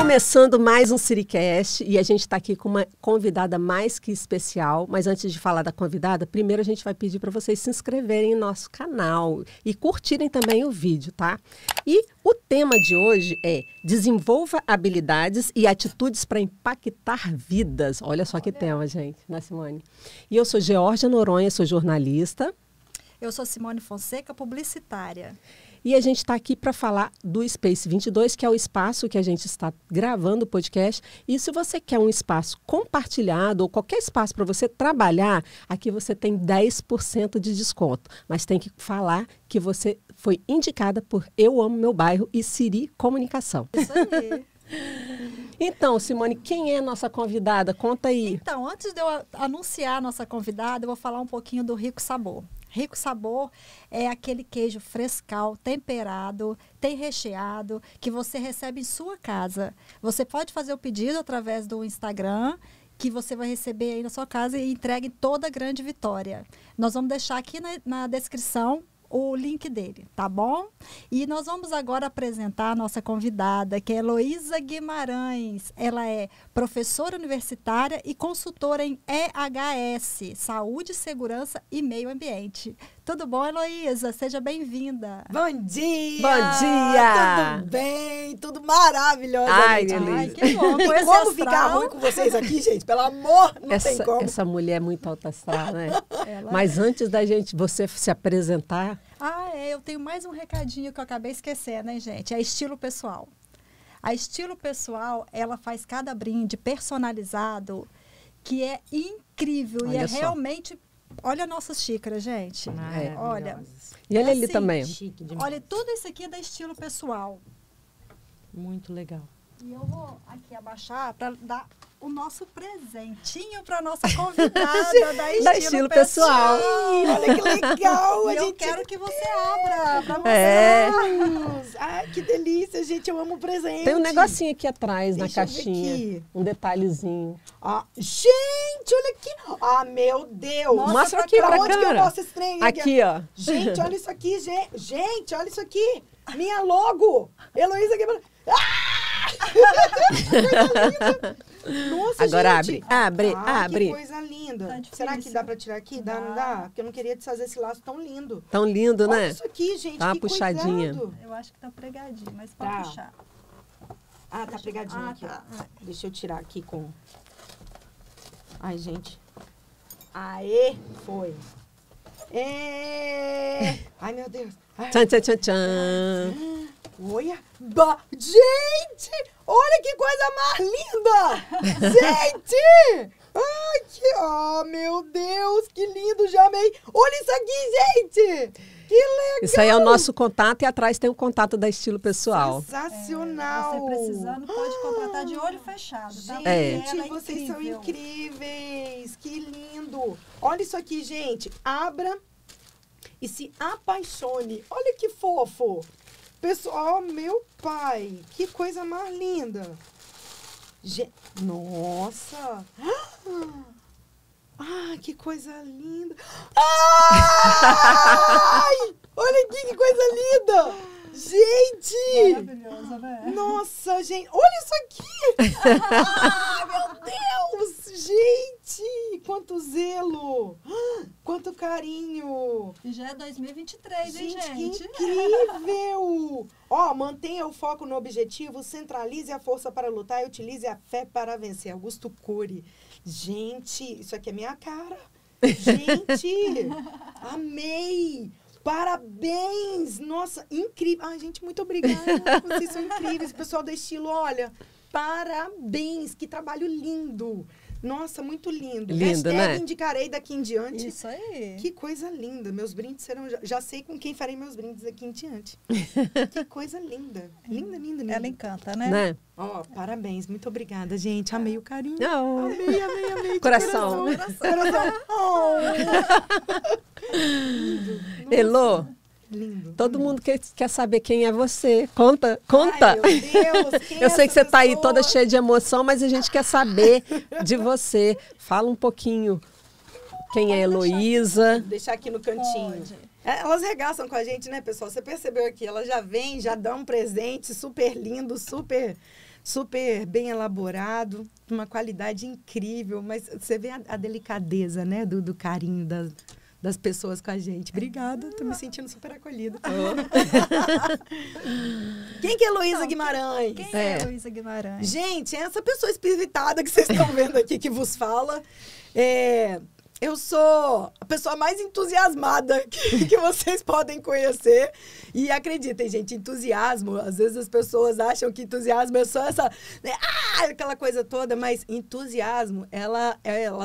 Começando mais um Siricast e a gente está aqui com uma convidada mais que especial. Mas antes de falar da convidada, primeiro a gente vai pedir para vocês se inscreverem no nosso canal e curtirem também o vídeo, tá? E o tema de hoje é desenvolva habilidades e atitudes para impactar vidas. Olha só que tema, gente, né, Simone? E eu sou Georgia Noronha, sou jornalista. Eu sou Simone Fonseca, publicitária. E a gente está aqui para falar do Space 22, que é o espaço que a gente está gravando o podcast. E se você quer um espaço compartilhado ou qualquer espaço para você trabalhar, aqui você tem 10% de desconto. Mas tem que falar que você foi indicada por Eu Amo Meu Bairro e Siri Comunicação. Isso aí. Então, Simone, quem é a nossa convidada? Conta aí. Então, antes de eu anunciar a nossa convidada, eu vou falar um pouquinho do Rico Sabor. Rico Sabor é aquele queijo frescal, temperado, tem recheado, que você recebe em sua casa. Você pode fazer o pedido através do Instagram, que você vai receber aí na sua casa e entrega em toda a Grande Vitória. Nós vamos deixar aqui na descrição o link dele, tá bom? E nós vamos agora apresentar a nossa convidada, que é Heloísa Guimarães. Ela é professora universitária e consultora em EHS, Saúde, Segurança e Meio Ambiente. Tudo bom, Heloísa? Seja bem-vinda. Bom dia! Bom dia! Tudo bem? Tudo maravilhoso. Ai, gente. Heloísa. Ai, que bom. Tem Conhecer como astral. ficar ruim com vocês aqui, gente? Pelo amor, não tem como. Essa mulher é muito alta astral, né? Ela Mas antes da gente, você se apresentar... eu tenho mais um recadinho que eu acabei esquecendo, hein, gente? É estilo pessoal. A Estilo Pessoal, ela faz cada brinde personalizado que é incrível. Olha e é só. realmente... Olha a nossa xícara, gente. Olha, E olha ali assim, também. Chique demais. olha, tudo isso aqui é da Estilo Pessoal. Muito legal. E eu vou aqui abaixar para dar o nosso presentinho para nossa convidada da Estilo Pessoal. Olha que legal. E eu quero que você abra para você. É. Ai, que delícia, gente. Eu amo presente. Tem um negocinho aqui atrás Deixa na eu ver caixinha. aqui. Um detalhezinho. Ah, gente, olha aqui. Ah, meu Deus. Mostra aqui pra onde que eu câmera. mostro esse trem? Aqui, ó. Gente, olha isso aqui, gente. Gente, olha isso aqui. Minha logo. Heloísa Guimarães. Nossa, Agora gente. abre, Ah, abre. que coisa linda. Tá difícil. Será que dá pra tirar aqui? Dá, não dá? Porque eu não queria desfazer esse laço tão lindo. Tão lindo, Olha né? isso aqui, gente. Dá uma que puxadinha. cuidado. Eu acho que tá pregadinho, mas pode Tá. puxar. Ah, tá pregadinho aqui, tá. ó. Deixa eu tirar aqui com... Ai, gente. Aê, foi. Ai, meu Deus. Ai. Tchan, tchan, tchan, tchan. Olha, gente, olha que coisa mais linda! Gente! Ai, oh, meu Deus, que lindo, já amei! Olha isso aqui, gente! Que legal! Isso aí é o nosso contato e atrás tem o contato da Estilo Pessoal. Sensacional! Você precisando, pode contratar de olho fechado, tá? Gente, Ela é vocês são incrível. incríveis! Que lindo! Olha isso aqui, gente. Abra e se apaixone. Olha que fofo! Pessoal, meu pai, que coisa mais linda. Nossa. Ah, que coisa linda. Ai! Olha aqui, que coisa linda. Gente. Maravilhosa, né? Nossa, gente. Olha isso aqui. Ah, meu Deus. Gente, quanto zelo. Quanto carinho. E já é 2023, hein, Gente, gente? que incrível! Ó, mantenha o foco no objetivo, centralize a força para lutar e utilize a fé para vencer. Augusto Cury. Gente, isso aqui é minha cara. Gente, amei! Parabéns! Nossa, incrível! Ai, gente, muito obrigada. Vocês são incríveis. Pessoal da Estilo, olha, parabéns! Que trabalho lindo! Nossa, muito lindo. Lindo, Hashtag né? indicarei daqui em diante. Isso aí. Que coisa linda. Meus brindes serão... Já sei com quem farei meus brindes aqui em diante. Que coisa linda. Linda, linda, linda. Ela encanta, né? Né? Ó, parabéns. Muito obrigada, gente. Amei o carinho. Não. Amei, amei, amei. de Coração. Coração. Oh. Elô, Lindo. todo mundo quer saber quem é você. Conta, conta. Ai, meu Deus. Quem Eu é sei que essa você está aí pessoa? toda cheia de emoção, mas a gente quer saber de você. Fala um pouquinho. Quem é Heloísa? Vou deixar aqui no cantinho. Pode. Elas regaçam com a gente, né, pessoal? Você percebeu aqui? Elas já vêm, já dão um presente super lindo, super super bem elaborado, uma qualidade incrível, mas você vê a delicadeza, né, do carinho das pessoas com a gente. Obrigada, tô me sentindo super acolhida. Quem que é Heloísa Guimarães? Quem é Heloísa Guimarães? Gente, essa pessoa espiritada que vocês estão vendo aqui, que vos fala, eu sou a pessoa mais entusiasmada que vocês podem conhecer. E acreditem, gente, entusiasmo, às vezes as pessoas acham que entusiasmo é só essa, né, aquela coisa toda, mas entusiasmo, ela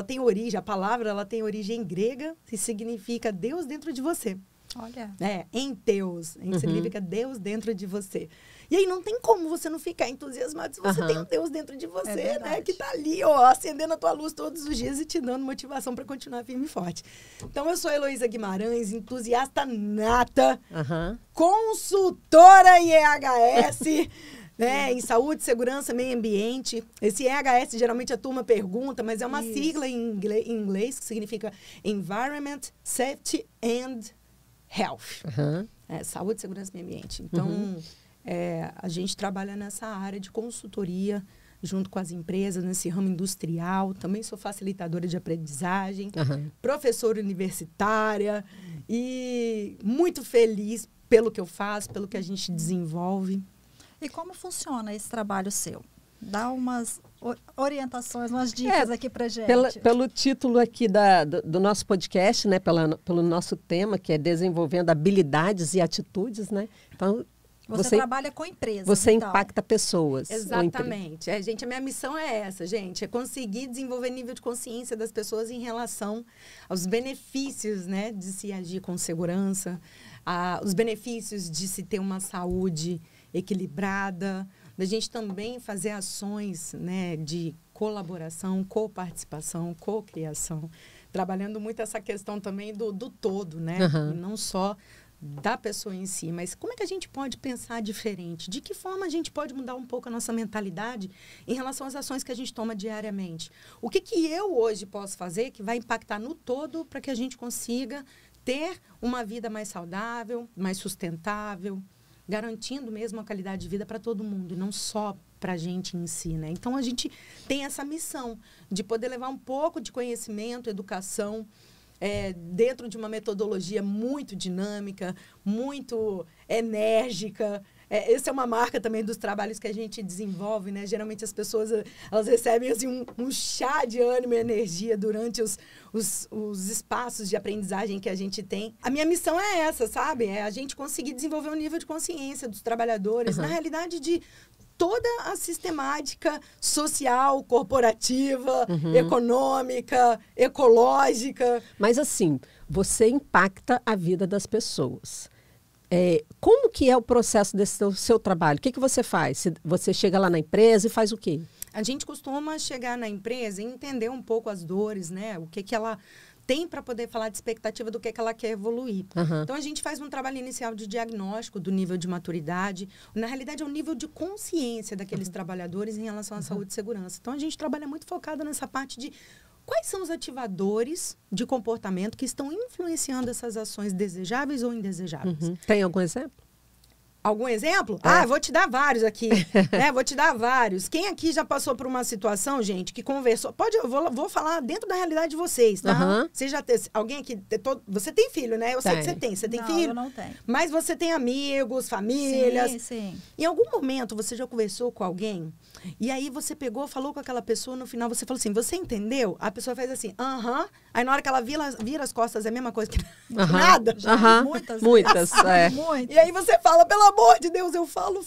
tem origem, a palavra ela tem origem grega, que significa Deus dentro de você. Olha. Enteos, significa Deus dentro de você. E aí não tem como você não ficar entusiasmado se você tem um Deus dentro de você, né? Que tá ali, ó, acendendo a tua luz todos os dias e te dando motivação para continuar firme e forte. Então, eu sou Heloísa Guimarães, entusiasta nata, consultora IEHS, né, em saúde, segurança, meio ambiente. Esse EHS, geralmente a turma pergunta, mas é uma sigla em inglês que significa Environment, Safety and Health. Saúde, segurança e meio ambiente. Então, a gente trabalha nessa área de consultoria junto com as empresas, nesse ramo industrial. Também sou facilitadora de aprendizagem, professora universitária e muito feliz pelo que eu faço, pelo que a gente desenvolve. E como funciona esse trabalho seu? Dá umas orientações, umas dicas aqui pra gente. Pelo título aqui do nosso podcast, né? Pelo nosso tema, que é desenvolvendo habilidades e atitudes, né? Então, você trabalha com empresas. Você impacta pessoas. Exatamente. Gente, a minha missão é essa, gente. É conseguir desenvolver nível de consciência das pessoas em relação aos benefícios, né? De se agir com segurança, os benefícios de se ter uma saúde equilibrada, da gente também fazer ações, né, de colaboração, coparticipação, cocriação, trabalhando muito essa questão também do todo, né? E não só da pessoa em si, mas como é que a gente pode pensar diferente? De que forma a gente pode mudar um pouco a nossa mentalidade em relação às ações que a gente toma diariamente? O que eu hoje posso fazer que vai impactar no todo para que a gente consiga ter uma vida mais saudável, mais sustentável, garantindo mesmo a qualidade de vida para todo mundo, e não só para a gente em si, né? Então, a gente tem essa missão de poder levar um pouco de conhecimento, educação, dentro de uma metodologia muito dinâmica, muito enérgica. Essa é uma marca também dos trabalhos que a gente desenvolve, né? Geralmente as pessoas, elas recebem assim, um chá de ânimo e energia durante os espaços de aprendizagem que a gente tem. A minha missão é essa, sabe? É a gente conseguir desenvolver um nível de consciência dos trabalhadores, na realidade de toda a sistemática social, corporativa, econômica, ecológica. Mas assim, você impacta a vida das pessoas. Como que é o processo desse seu trabalho? O que você faz? Você chega lá na empresa e faz o quê? A gente costuma chegar na empresa e entender um pouco as dores, né? O que ela tem para poder falar de expectativa do que ela quer evoluir. Então, a gente faz um trabalho inicial de diagnóstico do nível de maturidade. Na realidade, é o nível de consciência daqueles trabalhadores em relação à saúde e segurança. Então, a gente trabalha muito focado nessa parte de quais são os ativadores de comportamento que estão influenciando essas ações desejáveis ou indesejáveis. Tem algum exemplo? Algum exemplo? Vou te dar vários aqui. Né? Vou te dar vários. Quem aqui já passou por uma situação, gente, que conversou... Vou falar dentro da realidade de vocês, tá? Você já tem... Alguém aqui... Você tem filho, né? Eu sei que você tem. Você tem filho? Eu não tenho. Mas você tem amigos, famílias. Sim. Em algum momento, você já conversou com alguém? E aí, você pegou, falou com aquela pessoa, no final você falou assim, você entendeu? A pessoa faz assim, Aí, na hora que ela vira as costas, é a mesma coisa que nada. Muitas. Muitas. E aí, você fala, pelo amor de Deus, eu falo.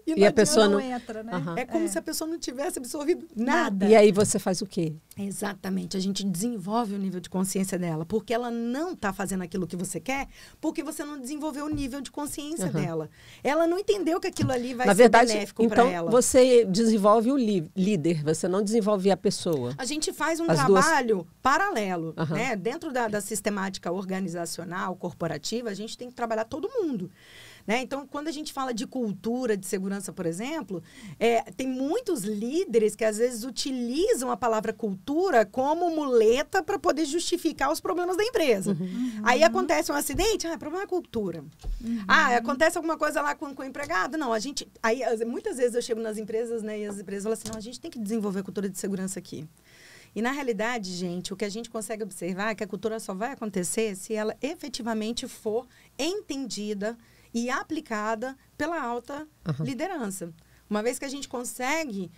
E a pessoa não entra, né? É como se a pessoa não tivesse absorvido nada. E aí, você faz o quê? Exatamente. A gente desenvolve o nível de consciência dela. Porque ela não está fazendo aquilo que você quer, porque você não desenvolveu o nível de consciência dela. Ela não entendeu que aquilo ali vai ser benéfico para ela. Então, você desenvolve o líder, você não desenvolve a pessoa. A gente faz um trabalho paralelo. Né? Dentro da sistemática organizacional, corporativa, a gente tem que trabalhar todo mundo. né? Então, quando a gente fala de cultura de segurança, por exemplo, tem muitos líderes que às vezes utilizam a palavra cultura como muleta para poder justificar os problemas da empresa. Aí acontece um acidente, problema é cultura. Acontece alguma coisa lá com o empregado. Não, muitas vezes eu chego nas empresas, né, e as empresas falam assim, não, a gente tem que desenvolver a cultura de segurança aqui. E, na realidade, gente, o que a gente consegue observar é que a cultura só vai acontecer se ela efetivamente for entendida e aplicada pela alta liderança. Uma vez que a gente consegue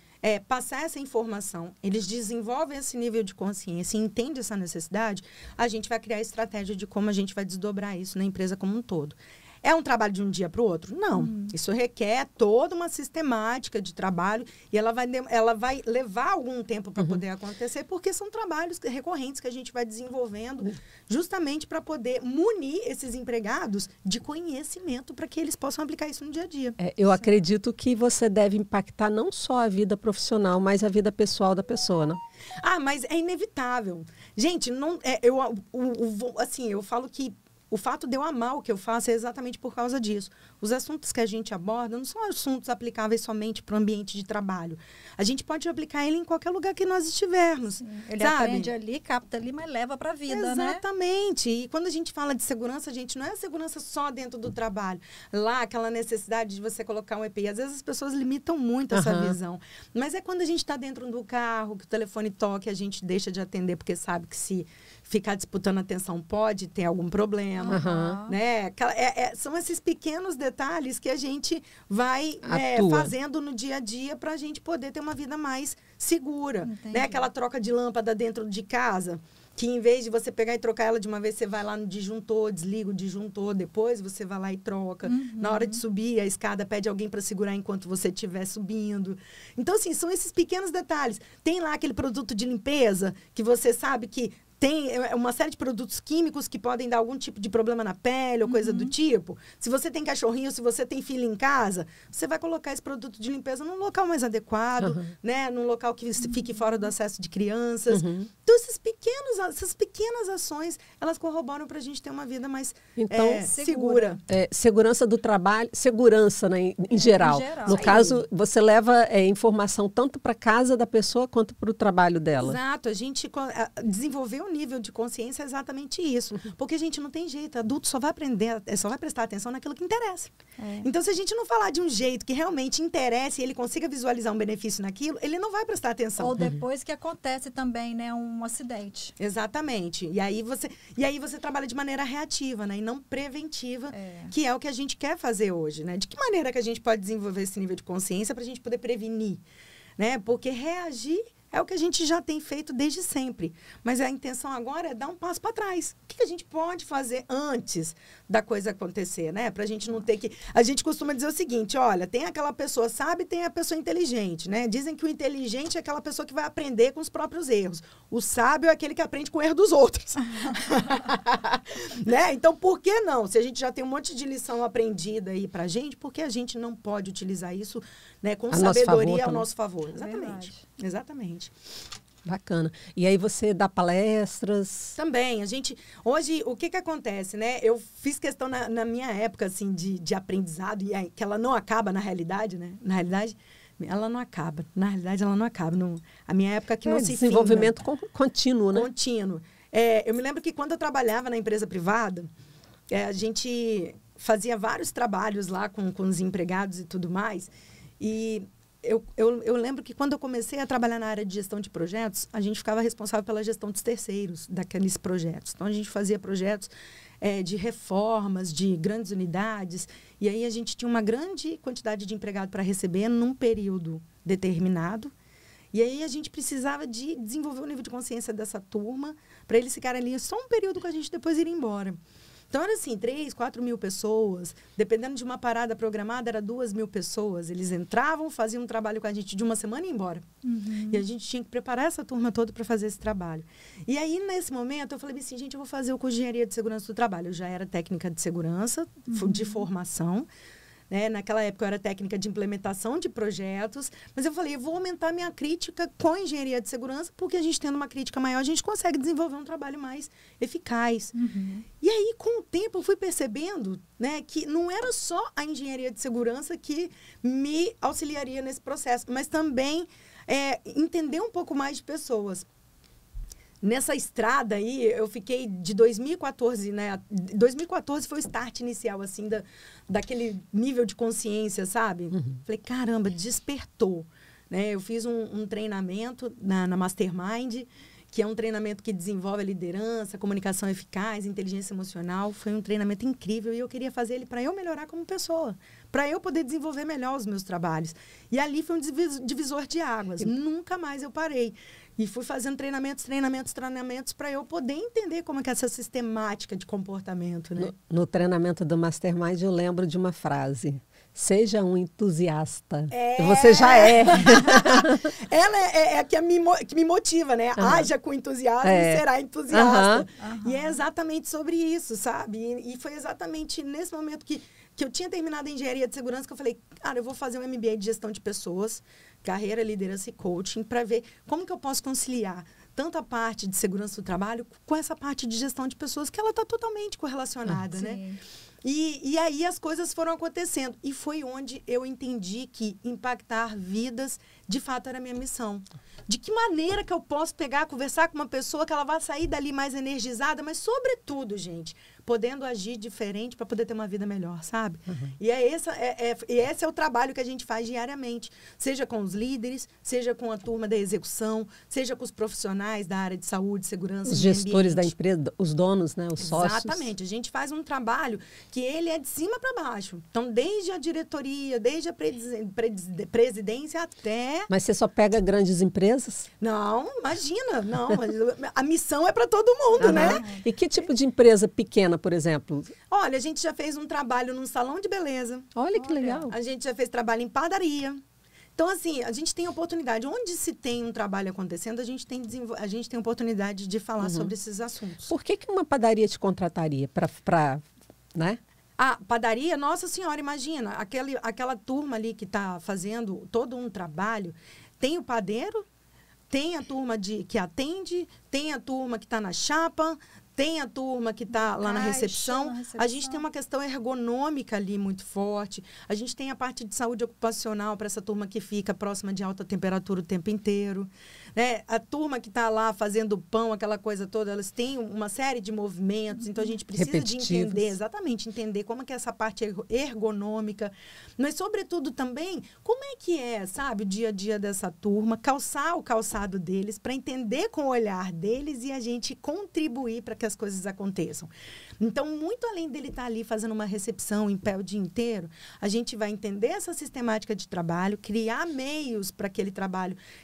passar essa informação, eles desenvolvem esse nível de consciência e entendem essa necessidade, a gente vai criar a estratégia de como a gente vai desdobrar isso na empresa como um todo. É um trabalho de um dia para o outro? Não. Isso requer toda uma sistemática de trabalho e ela vai levar algum tempo para poder acontecer, porque são trabalhos recorrentes que a gente vai desenvolvendo justamente para poder munir esses empregados de conhecimento para que eles possam aplicar isso no dia a dia. Eu acredito que você deve impactar não só a vida profissional, mas a vida pessoal da pessoa, né? Mas é inevitável. Gente, eu falo que o fato de eu amar o que eu faço é exatamente por causa disso. Os assuntos que a gente aborda não são assuntos aplicáveis somente para o ambiente de trabalho. A gente pode aplicar ele em qualquer lugar que nós estivermos. Sim. Ele aprende ali, capta ali, mas leva para a vida, né? Exatamente. E quando a gente fala de segurança, gente, não é segurança só dentro do trabalho. Lá, aquela necessidade de você colocar um EPI. Às vezes as pessoas limitam muito essa visão. Mas é quando a gente está dentro do carro, que o telefone toca, a gente deixa de atender, porque sabe que se ficar disputando atenção pode ter algum problema. Né? São esses pequenos detalhes que a gente vai fazendo no dia a dia para a gente poder ter uma vida mais segura. Né? Aquela troca de lâmpada dentro de casa, que em vez de você pegar e trocar ela de uma vez, você vai lá no disjuntor, desliga o disjuntor, depois você vai lá e troca. Na hora de subir a escada, pede alguém para segurar enquanto você estiver subindo. Então, assim, são esses pequenos detalhes. Tem lá aquele produto de limpeza que você sabe que tem uma série de produtos químicos que podem dar algum tipo de problema na pele ou coisa do tipo. Se você tem cachorrinho, se você tem filho em casa, você vai colocar esse produto de limpeza num local mais adequado, né? Num local que fique fora do acesso de crianças. Então, essas pequenas ações, elas corroboram para a gente ter uma vida mais segura. Segurança do trabalho, segurança, né, em geral. No caso, você leva informação tanto para casa da pessoa quanto para o trabalho dela. Exato. A gente desenvolveu nível de consciência é exatamente isso. Porque a gente não tem jeito. Adulto só vai aprender, só vai prestar atenção naquilo que interessa. Então, se a gente não falar de um jeito que realmente interessa e ele consiga visualizar um benefício naquilo, ele não vai prestar atenção. Ou depois que acontece também, né, um acidente. Exatamente. E aí você trabalha de maneira reativa, né, e não preventiva, que é o que a gente quer fazer hoje, né? De que maneira que a gente pode desenvolver esse nível de consciência para a gente poder prevenir, né? Porque reagir é o que a gente já tem feito desde sempre. Mas a intenção agora é dar um passo para trás. O que a gente pode fazer antes da coisa acontecer, né? Para a gente não ter que... A gente costuma dizer o seguinte, olha, tem aquela pessoa sábia e tem a pessoa inteligente, né? Dizem que o inteligente é aquela pessoa que vai aprender com os próprios erros. O sábio é aquele que aprende com o erro dos outros. Né? Então, por que não? Se a gente já tem um monte de lição aprendida aí pra gente, por que a gente não pode utilizar isso, né, com sabedoria ao nosso favor? Exatamente. Exatamente. Bacana. E aí você dá palestras? Também. Hoje, o que acontece, né? Eu fiz questão na minha época, assim, de aprendizado, e que ela não acaba na realidade, né? Na realidade, ela não acaba. Na realidade, ela não acaba. A minha época que não se desenvolvimento contínuo, né? Contínuo. Eu me lembro que quando eu trabalhava na empresa privada, a gente fazia vários trabalhos lá com os empregados e tudo mais, e eu lembro que quando eu comecei a trabalhar na área de gestão de projetos, a gente ficava responsável pela gestão dos terceiros daqueles projetos. Então, a gente fazia projetos de reformas, de grandes unidades, e aí a gente tinha uma grande quantidade de empregado para receber num período determinado, e aí a gente precisava de desenvolver o nível de consciência dessa turma para eles ficarem ali só um período que a gente depois ir embora. Então, era assim, 3, 4 mil pessoas. Dependendo de uma parada programada, era 2 mil pessoas. Eles entravam, faziam um trabalho com a gente de uma semana e ia embora. E a gente tinha que preparar essa turma toda para fazer esse trabalho. E aí, nesse momento, eu falei assim, gente, eu vou fazer o curso de Engenharia de Segurança do Trabalho. Eu já era técnica de segurança, de formação, né? Naquela época eu era técnica de implementação de projetos, mas eu falei, eu vou aumentar minha crítica com a engenharia de segurança, porque a gente tendo uma crítica maior, a gente consegue desenvolver um trabalho mais eficaz. E aí, com o tempo, eu fui percebendo, né, que não era só a engenharia de segurança que me auxiliaria nesse processo, mas também entender um pouco mais de pessoas. Nessa estrada aí, eu fiquei de 2014, né? 2014 foi o start inicial, assim, daquele nível de consciência, sabe? Falei, caramba, despertou, né? Eu fiz um treinamento na Mastermind, que é um treinamento que desenvolve a liderança, comunicação eficaz, inteligência emocional. Foi um treinamento incrível e eu queria fazer ele para eu melhorar como pessoa, para eu poder desenvolver melhor os meus trabalhos. E ali foi um divisor de águas. Nunca mais eu parei. E fui fazendo treinamentos para eu poder entender como é que é essa sistemática de comportamento, né? No treinamento do Mastermind, eu lembro de uma frase. Seja um entusiasta. Você já é. Ela é a que me motiva, né? Haja com entusiasmo e será entusiasta. E é exatamente sobre isso, sabe? E foi exatamente nesse momento que eu tinha terminado a engenharia de segurança que eu falei, cara, eu vou fazer um MBA de gestão de pessoas, carreira, liderança e coaching, para ver como que eu posso conciliar tanto a parte de segurança do trabalho com essa parte de gestão de pessoas, que ela está totalmente correlacionada, né? E aí as coisas foram acontecendo. E foi onde eu entendi que impactar vidas, de fato, era a minha missão. De que maneira que eu posso pegar, conversar com uma pessoa que ela vai sair dali mais energizada, mas, sobretudo, gente, podendo agir diferente para poder ter uma vida melhor, sabe? E esse é o trabalho que a gente faz diariamente. Seja com os líderes, seja com a turma da execução, seja com os profissionais da área de saúde, segurança, os gestores da empresa, os donos, né? Os sócios. Exatamente. A gente faz um trabalho que ele é de cima para baixo. Então, desde a diretoria, desde a presidência até... Mas você só pega grandes empresas? Não, imagina. Não, a missão é para todo mundo, né? E que tipo de empresa pequena, por exemplo? Olha, a gente já fez um trabalho num salão de beleza. Olha que legal. A gente já fez trabalho em padaria. Então, assim, a gente tem oportunidade. Onde se tem um trabalho acontecendo, a gente tem oportunidade de falar sobre esses assuntos. Por que uma padaria te contrataria né? A padaria, nossa senhora, imagina, aquela turma ali que está fazendo todo um trabalho, tem o padeiro, tem a turma que atende, tem a turma que está na chapa, tem a turma que está lá na recepção. A gente tem uma questão ergonômica ali muito forte. A gente tem a parte de saúde ocupacional para essa turma que fica próxima de alta temperatura o tempo inteiro. Né? A turma que está lá fazendo pão, aquela coisa toda, elas têm uma série de movimentos. Então, a gente precisa de entender como é que é essa parte ergonômica. Mas, sobretudo, também, como é que é, sabe, o dia a dia dessa turma, calçar o calçado deles para entender com o olhar deles e a gente contribuir para que as coisas aconteçam. Então, muito além dele estar ali fazendo uma recepção em pé o dia inteiro, a gente vai entender essa sistemática de trabalho, criar meios para que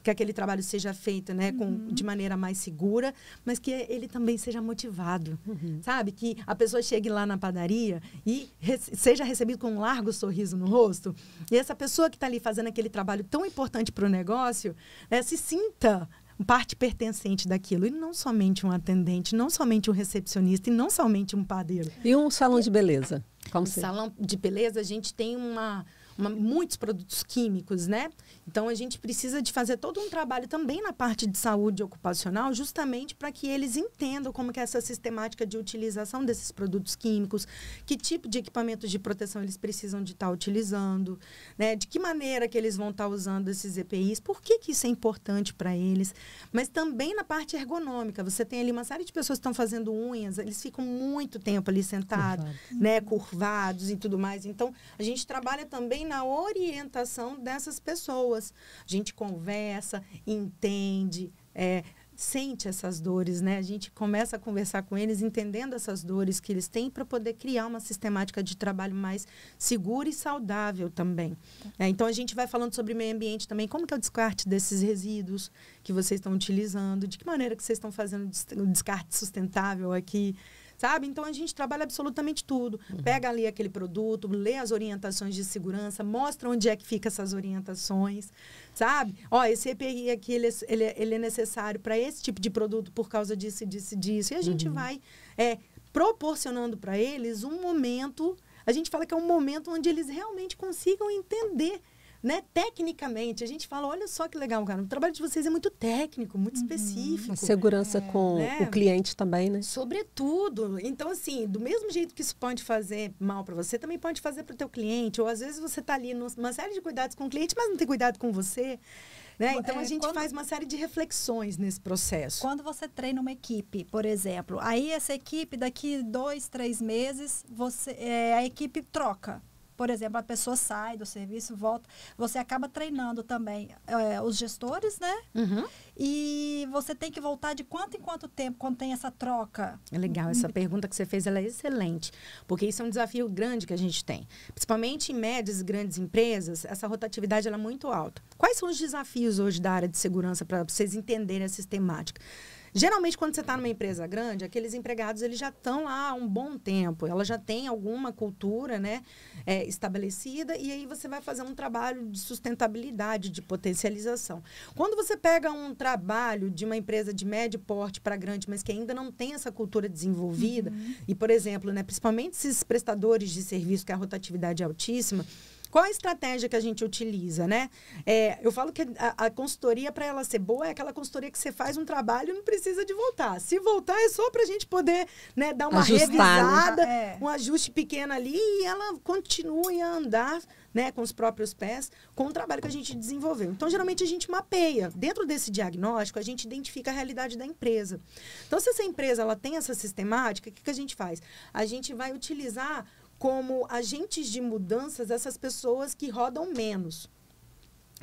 aquele trabalho seja feito, né, de maneira mais segura, mas que ele também seja motivado, sabe? Que a pessoa chegue lá na padaria e seja recebida com um largo sorriso no rosto, e essa pessoa que está ali fazendo aquele trabalho tão importante para o negócio, né, se sinta parte pertencente daquilo, e não somente um atendente, não somente um recepcionista, e não somente um padeiro. E um salão de beleza? No salão de beleza, a gente tem muitos produtos químicos, né? Então, a gente precisa de fazer todo um trabalho também na parte de saúde ocupacional, justamente para que eles entendam como que é essa sistemática de utilização desses produtos químicos, que tipo de equipamentos de proteção eles precisam de estar utilizando, né? De que maneira que eles vão estar usando esses EPIs, por que isso é importante para eles, mas também na parte ergonômica. Você tem ali uma série de pessoas que estão fazendo unhas, eles ficam muito tempo ali sentados, né? Curvados e tudo mais. Então, a gente trabalha também na orientação dessas pessoas. A gente conversa, entende, sente essas dores, né? A gente começa a conversar com eles, entendendo essas dores que eles têm para poder criar uma sistemática de trabalho mais segura e saudável também. Então, a gente vai falando sobre meio ambiente também, como que é o descarte desses resíduos que vocês estão utilizando, de que maneira que vocês estão fazendo o descarte sustentável aqui, sabe? Então, a gente trabalha absolutamente tudo. Pega ali aquele produto, lê as orientações de segurança, mostra onde é que ficam essas orientações, sabe? Esse EPI aqui, ele é necessário para esse tipo de produto por causa disso, disso, disso. E a gente vai proporcionando para eles um momento a gente fala que é um momento onde eles realmente consigam entender, né, tecnicamente. A gente fala, olha só que legal, cara, o trabalho de vocês é muito técnico, muito específico. A segurança com né? o cliente também, né? Sobretudo. Então, assim, do mesmo jeito que isso pode fazer mal para você, também pode fazer para o teu cliente. Ou, às vezes, você está ali numa série de cuidados com o cliente, mas não tem cuidado com você. Né? Então, a gente faz uma série de reflexões nesse processo. Quando você treina uma equipe, por exemplo, aí essa equipe, daqui 2, 3 meses, a equipe troca. Por exemplo, a pessoa sai do serviço, volta. Você acaba treinando também os gestores, né? Uhum. E você tem que voltar de quanto em quanto tempo, quando tem essa troca? É legal, essa pergunta que você fez, ela é excelente. Porque isso é um desafio grande que a gente tem. Principalmente em médias e grandes empresas, essa rotatividade ela é muito alta. Quais são os desafios hoje da área de segurança para vocês entenderem a sistemática? Geralmente, quando você está numa empresa grande, aqueles empregados eles já estão lá há um bom tempo. Ela já tem alguma cultura, né, estabelecida. E aí você vai fazer um trabalho de sustentabilidade, de potencialização. Quando você pega um trabalho de uma empresa de médio porte para grande, mas que ainda não tem essa cultura desenvolvida, e, por exemplo, né, principalmente esses prestadores de serviço que a rotatividade é altíssima, qual a estratégia que a gente utiliza, né? Eu falo que a consultoria, para ela ser boa, é aquela consultoria que você faz um trabalho e não precisa de voltar. Se voltar, é só para a gente poder, né, dar uma revisada, um ajuste pequeno ali e ela continue a andar, né, com os próprios pés, com o trabalho que a gente desenvolveu. Então, geralmente, a gente mapeia. Dentro desse diagnóstico, a gente identifica a realidade da empresa. Então, se essa empresa ela tem essa sistemática, o que a gente faz? A gente vai utilizar como agentes de mudanças essas pessoas que rodam menos.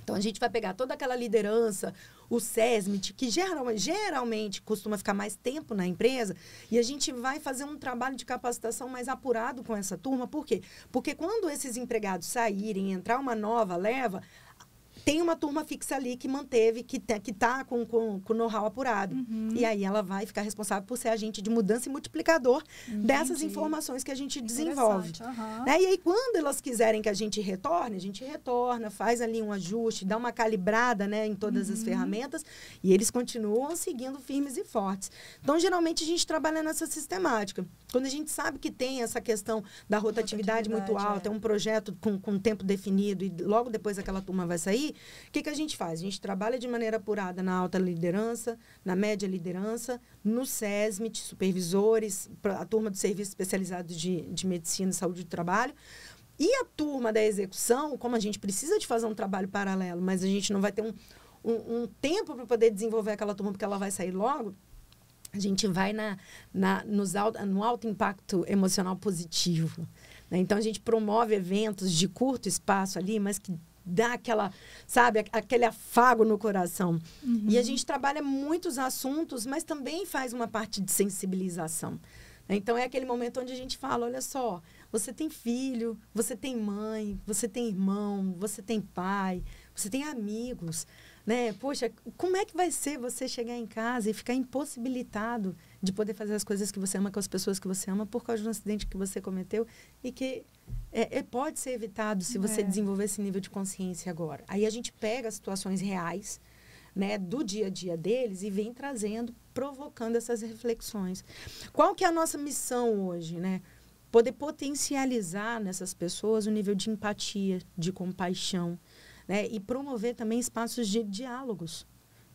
Então, a gente vai pegar toda aquela liderança, o SESMIT, que geralmente costuma ficar mais tempo na empresa, e a gente vai fazer um trabalho de capacitação mais apurado com essa turma. Por quê? Porque quando esses empregados saírem, entrar uma nova leva, tem uma turma fixa ali que manteve, que está com know-how apurado. E aí ela vai ficar responsável por ser agente de mudança e multiplicador dessas informações que a gente desenvolve. Né? E aí, quando elas quiserem que a gente retorna, faz ali um ajuste, dá uma calibrada, né, em todas as ferramentas, e eles continuam seguindo firmes e fortes. Então, geralmente, a gente trabalha nessa sistemática. Quando a gente sabe que tem essa questão da rotatividade muito alta, é um projeto com tempo definido, e logo depois aquela turma vai sair, o que a gente faz? A gente trabalha de maneira apurada na alta liderança, na média liderança, no SESMIT, supervisores, a turma do serviço especializado de medicina e saúde do trabalho. E a turma da execução, como a gente precisa de fazer um trabalho paralelo, mas a gente não vai ter um tempo para poder desenvolver aquela turma, porque ela vai sair logo, a gente vai no alto impacto emocional positivo. Né? Então, a gente promove eventos de curto espaço ali, mas que dá aquela, sabe, aquele afago no coração. E a gente trabalha muitos assuntos, mas também faz uma parte de sensibilização. Então, é aquele momento onde a gente fala, olha só, você tem filho, você tem mãe, você tem irmão, você tem pai, você tem amigos, né? Poxa, como é que vai ser você chegar em casa e ficar impossibilitado de poder fazer as coisas que você ama com as pessoas que você ama por causa de um acidente que você cometeu e que pode ser evitado se você desenvolver esse nível de consciência agora. Aí a gente pega as situações reais, né, do dia a dia deles e vem trazendo, provocando essas reflexões. Qual que é a nossa missão hoje, né? Poder potencializar nessas pessoas o nível de empatia, de compaixão, né? E promover também espaços de diálogos.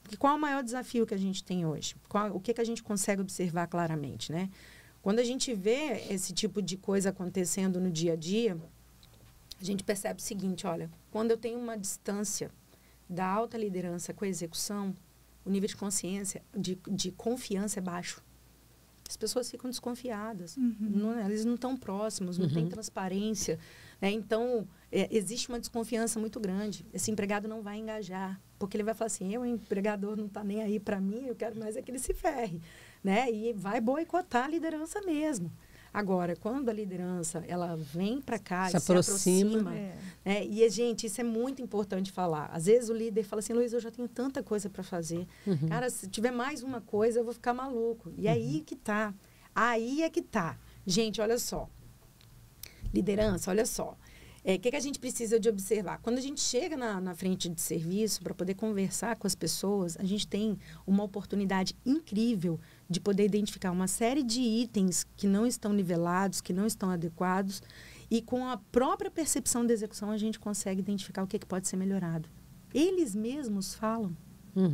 Porque qual é o maior desafio que a gente tem hoje? O que a gente consegue observar claramente, né? Quando a gente vê esse tipo de coisa acontecendo no dia a dia, a gente percebe o seguinte, olha, quando eu tenho uma distância da alta liderança com a execução, o nível de consciência, de confiança é baixo. As pessoas ficam desconfiadas, eles não estão próximos, não tem transparência. Né? Então, existe uma desconfiança muito grande. Esse empregado não vai engajar, porque ele vai falar assim, o empregador não está nem aí para mim, eu quero mais é que ele se ferre. Né? E vai boicotar a liderança mesmo. Agora, quando a liderança ela vem para cá se aproxima. E, gente, isso é muito importante falar. Às vezes o líder fala assim, Luiz, eu já tenho tanta coisa para fazer. Cara, se tiver mais uma coisa, eu vou ficar maluco. E aí que tá. Aí é que tá. Gente, olha só. Liderança, olha só. O que a gente precisa de observar? Quando a gente chega na frente de serviço para poder conversar com as pessoas, a gente tem uma oportunidade incrível de poder identificar uma série de itens que não estão nivelados, que não estão adequados E com a própria percepção da execução, a gente consegue identificar o que pode ser melhorado. Eles mesmos falam.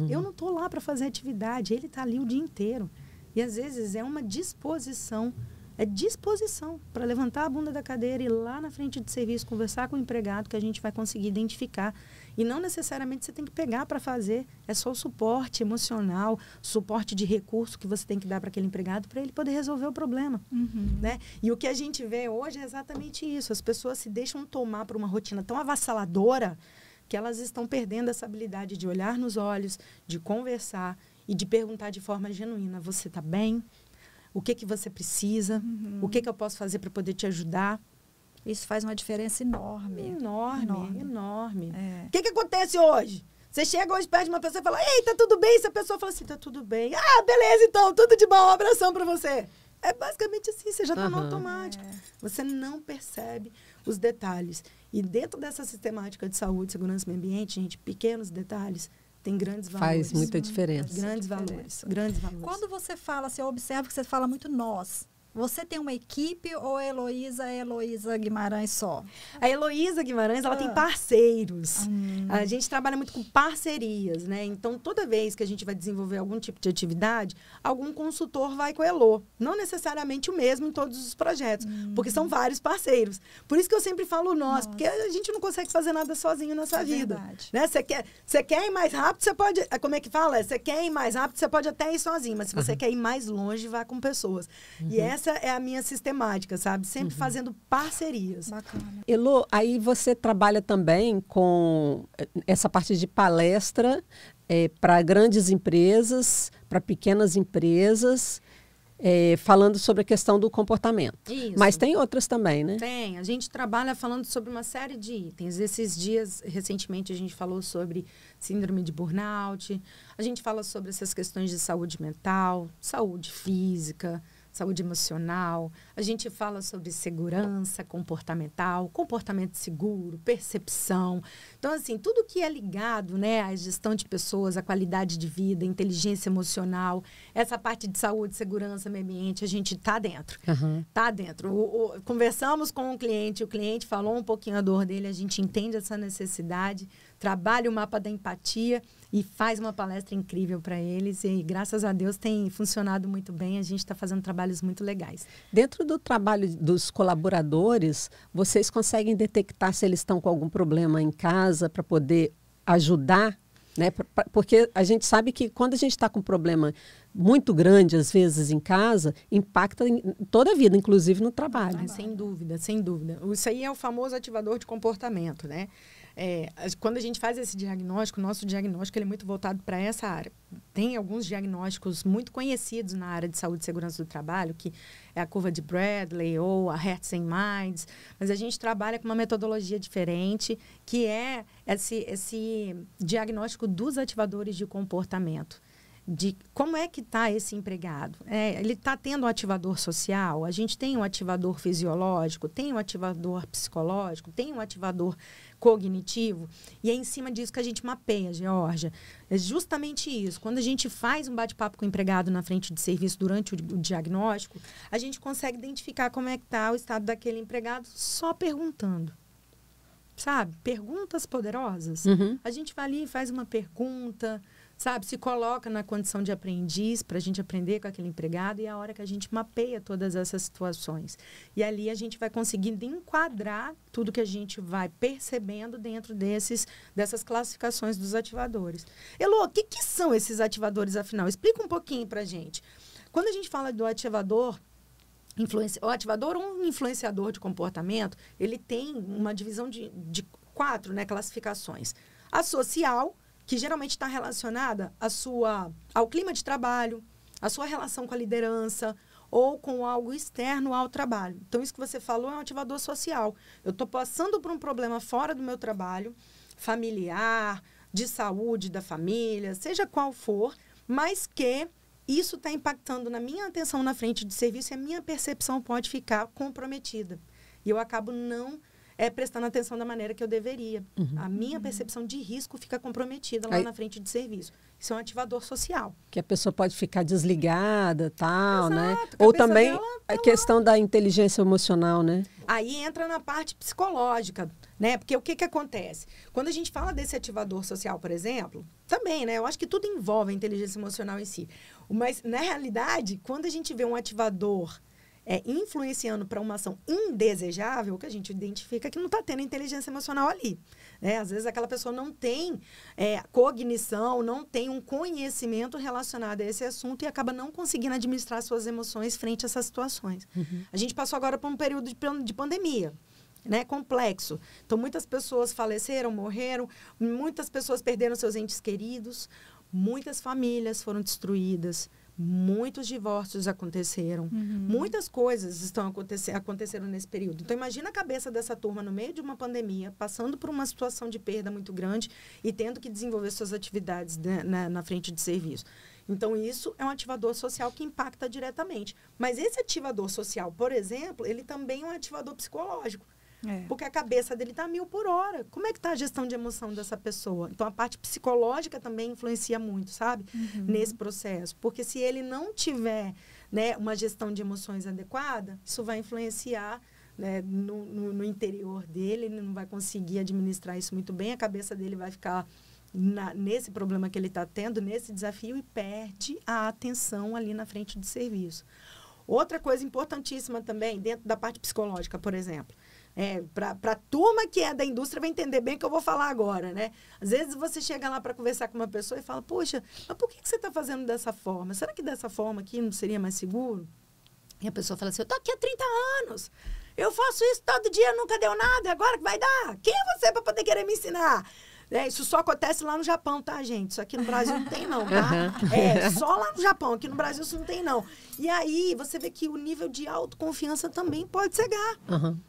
Eu não estou lá para fazer atividade, ele está ali o dia inteiro. E, às vezes, é uma disposição. É disposição para levantar a bunda da cadeira e ir lá na frente de serviço, conversar com o empregado, que a gente vai conseguir identificar. E não necessariamente você tem que pegar para fazer. É só o suporte emocional, suporte de recurso que você tem que dar para aquele empregado para ele poder resolver o problema. Né? E o que a gente vê hoje é exatamente isso. As pessoas se deixam tomar por uma rotina tão avassaladora que elas estão perdendo essa habilidade de olhar nos olhos, de conversar e de perguntar de forma genuína: você está bem? O que você precisa? O que eu posso fazer para poder te ajudar? Isso faz uma diferença enorme. Enorme. O que acontece hoje? Você chega hoje perto de uma pessoa e fala: ei, tá tudo bem? Se a pessoa fala assim: tá tudo bem. Ah, beleza, então, tudo de bom, um abração para você. É basicamente assim, você já está no automático. Você não percebe os detalhes. E dentro dessa sistemática de saúde, segurança e meio ambiente, gente, pequenos detalhes tem grandes valores. Faz muita diferença. Grandes valores. Quando você fala, assim, eu observo que você fala muito nós. Você tem uma equipe ou é Heloísa Guimarães só? A Heloísa Guimarães, ela tem parceiros. A gente trabalha muito com parcerias, né? Então, toda vez que a gente vai desenvolver algum tipo de atividade, algum consultor vai com a Elo. Não necessariamente o mesmo em todos os projetos, porque são vários parceiros. Por isso que eu sempre falo nós, porque a gente não consegue fazer nada sozinho nessa vida. Né? Você quer ir mais rápido, você pode... Como é que fala? Você quer ir mais rápido, você pode até ir sozinho, mas se você quer ir mais longe, vá com pessoas. E essa é a minha sistemática, sabe? Sempre fazendo parcerias. Bacana. Elo, aí você trabalha também com essa parte de palestra para grandes empresas, para pequenas empresas, falando sobre a questão do comportamento. Isso. Mas tem outras também, né? Tem. A gente trabalha falando sobre uma série de itens. Esses dias, recentemente, a gente falou sobre síndrome de burnout. A gente fala sobre essas questões de saúde mental, saúde física, saúde emocional. A gente fala sobre segurança comportamental, comportamento seguro, percepção. Então, assim, tudo que é ligado, né, à gestão de pessoas, à qualidade de vida, inteligência emocional, essa parte de saúde, segurança, meio ambiente, a gente está dentro. Está dentro. Conversamos com o cliente falou um pouquinho a dor dele, a gente entende essa necessidade, trabalha o mapa da empatia e faz uma palestra incrível para eles. E, graças a Deus, tem funcionado muito bem. A gente está fazendo trabalhos muito legais. Dentro do trabalho dos colaboradores, vocês conseguem detectar se eles estão com algum problema em casa para poder ajudar? Né? Porque a gente sabe que quando a gente está com um problema muito grande, às vezes, em casa, impacta em toda a vida, inclusive no trabalho. Sem dúvida, sem dúvida. Isso aí é o famoso ativador de comportamento, né? Quando a gente faz esse diagnóstico, o nosso diagnóstico ele é muito voltado para essa área. Tem alguns diagnósticos muito conhecidos na área de saúde e segurança do trabalho, que é a curva de Bradley ou a Hearts and Minds, mas a gente trabalha com uma metodologia diferente, que é esse diagnóstico dos ativadores de comportamento. De como é que está esse empregado. Ele está tendo um ativador social, a gente tem um ativador fisiológico, tem um ativador psicológico, tem um ativador cognitivo, e é em cima disso que a gente mapeia, Georgia. É justamente isso. Quando a gente faz um bate-papo com o empregado na frente de serviço durante o diagnóstico, a gente consegue identificar como é que está o estado daquele empregado só perguntando. Sabe? Perguntas poderosas. A gente vai ali e faz uma pergunta, sabe? Se coloca na condição de aprendiz para a gente aprender com aquele empregado, e é a hora que a gente mapeia todas essas situações. E ali a gente vai conseguindo enquadrar tudo que a gente vai percebendo dentro dessas classificações dos ativadores. Elo, o que são esses ativadores, afinal? Explica um pouquinho para a gente. Quando a gente fala do ativador, o ativador ou um influenciador de comportamento, ele tem uma divisão de 4, né, classificações. A social, que geralmente está relacionada ao clima de trabalho, à sua relação com a liderança ou com algo externo ao trabalho. Então, isso que você falou é um ativador social. Eu estou passando por um problema fora do meu trabalho, familiar, de saúde da família, seja qual for, mas que isso está impactando na minha atenção na frente de serviço e a minha percepção pode ficar comprometida. E eu acabo não prestando atenção da maneira que eu deveria. A minha percepção de risco fica comprometida lá na frente de serviço. Isso é um ativador social. Que a pessoa pode ficar desligada, tal, né? Exato, Ou também dela a questão da inteligência emocional, né? Aí entra na parte psicológica, né? Porque o que acontece? Quando a gente fala desse ativador social, por exemplo, também, né? Eu acho que tudo envolve a inteligência emocional em si. Mas, na realidade, quando a gente vê um ativador influenciando para uma ação indesejável, que a gente identifica que não está tendo inteligência emocional ali. Né? Às vezes, aquela pessoa não tem cognição, não tem um conhecimento relacionado a esse assunto e acaba não conseguindo administrar suas emoções frente a essas situações. A gente passou agora por um período de pandemia. Né, complexo. Então, muitas pessoas faleceram, morreram, muitas pessoas perderam seus entes queridos, muitas famílias foram destruídas, muitos divórcios aconteceram, muitas coisas aconteceram nesse período. Então, imagina a cabeça dessa turma no meio de uma pandemia, passando por uma situação de perda muito grande e tendo que desenvolver suas atividades na frente de serviço. Então, isso é um ativador social que impacta diretamente. Mas esse ativador social, por exemplo, ele também é um ativador psicológico. Porque a cabeça dele está 1000 por hora. Como é que está a gestão de emoção dessa pessoa? Então, a parte psicológica também influencia muito, sabe? Nesse processo. Porque se ele não tiver, né, uma gestão de emoções adequada, isso vai influenciar, né, no interior dele. Ele não vai conseguir administrar isso muito bem. A cabeça dele vai ficar nesse problema que ele está tendo, nesse desafio, e perde a atenção ali na frente do serviço. Outra coisa importantíssima também, dentro da parte psicológica, por exemplo, para a turma que é da indústria vai entender bem o que eu vou falar agora, né? Às vezes você chega lá para conversar com uma pessoa e fala, poxa, mas por que você está fazendo dessa forma? Será que dessa forma aqui não seria mais seguro? E a pessoa fala assim, eu estou aqui há 30 anos, eu faço isso todo dia, nunca deu nada, agora que vai dar? Quem é você para poder querer me ensinar? Isso só acontece lá no Japão, tá, gente? Isso aqui no Brasil não tem, não, tá? Só lá no Japão. Aqui no Brasil isso não tem, não. E aí, você vê que o nível de autoconfiança também pode cegar.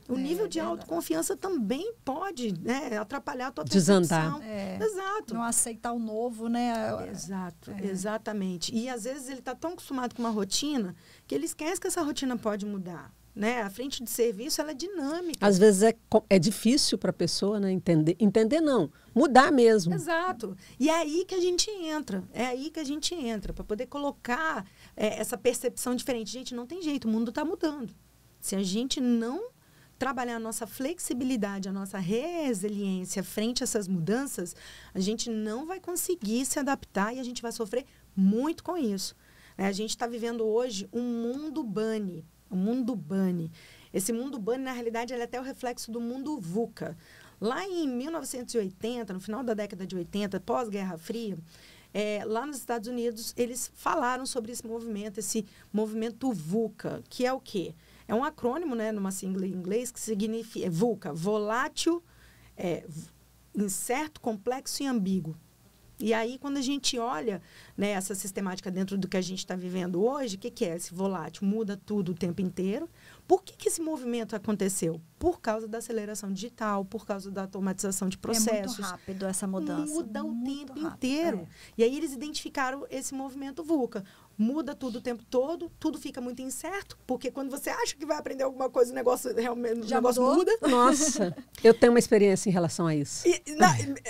O nível de autoconfiança também pode, né, atrapalhar a tua percepção. Desandar. Exato. Não aceitar o novo, né? Exato, exatamente. E, às vezes, ele está tão acostumado com uma rotina que ele esquece que essa rotina pode mudar. Né? A frente de serviço, ela é dinâmica. Às vezes é difícil para a pessoa, né? Entender não, mudar mesmo. Exato. E é aí que a gente entra, para poder colocar essa percepção diferente. Gente, não tem jeito, o mundo está mudando. Se a gente não trabalhar a nossa flexibilidade, a nossa resiliência frente a essas mudanças, a gente não vai conseguir se adaptar e a gente vai sofrer muito com isso. A gente está vivendo hoje um mundo bunny. O mundo bunny. Esse mundo bunny, na realidade, ele é até o reflexo do mundo VUCA. Lá em 1980, no final da década de 80, pós-Guerra Fria, lá nos Estados Unidos, eles falaram sobre esse movimento VUCA, que é o quê? É um acrônimo, né, numa sigla em inglês, que significa VUCA, volátil, incerto, complexo e ambíguo. E aí, quando a gente olha, né, essa sistemática dentro do que a gente está vivendo hoje, o que é esse volátil? Muda tudo o tempo inteiro. Por que esse movimento aconteceu? Por causa da aceleração digital, por causa da automatização de processos. É muito rápido essa mudança. Muda o tempo rápido. inteiro. E aí, eles identificaram esse movimento VUCA. Muda tudo o tempo todo, tudo fica muito incerto, porque quando você acha que vai aprender alguma coisa, o negócio realmente muda. Nossa, eu tenho uma experiência em relação a isso.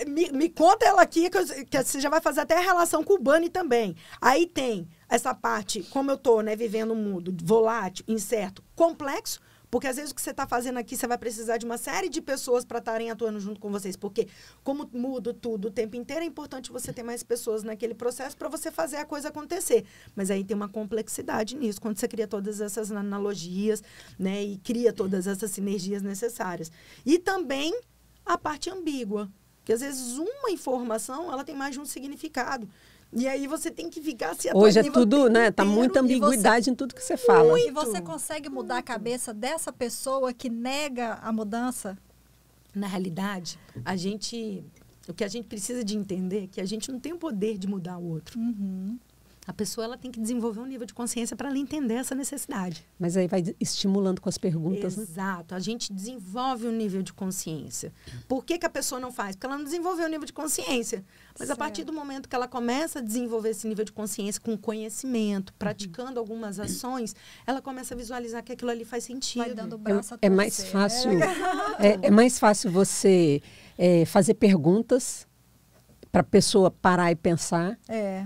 Me conta ela aqui, que você já vai fazer até a relação com o bunny também. Aí tem essa parte, como eu estou, né, vivendo um mundo volátil, incerto, complexo, porque às vezes o que você está fazendo aqui, você vai precisar de uma série de pessoas para estarem atuando junto com vocês. Porque como muda tudo o tempo inteiro, é importante você ter mais pessoas naquele processo para você fazer a coisa acontecer. Mas aí tem uma complexidade nisso, quando você cria todas essas analogias, né, e cria todas essas sinergias necessárias. E também a parte ambígua, que às vezes uma informação, ela tem mais de um significado. E aí você tem que ficar se atualizando. Hoje é tudo, né? Tá muita ambiguidade em tudo que você fala. E você consegue mudar a cabeça dessa pessoa que nega a mudança? Na realidade, o que a gente precisa de entender é que a gente não tem o poder de mudar o outro. A pessoa ela tem que desenvolver um nível de consciência para ela entender essa necessidade. Mas aí vai estimulando com as perguntas, né? Exato. A gente desenvolve um nível de consciência. Por que a pessoa não faz? Porque ela não desenvolveu o nível de consciência. Mas a partir do momento que ela começa a desenvolver esse nível de consciência com conhecimento, praticando algumas ações, ela começa a visualizar que aquilo ali faz sentido. Vai dando braço a É mais fácil, é mais fácil você fazer perguntas para a pessoa parar e pensar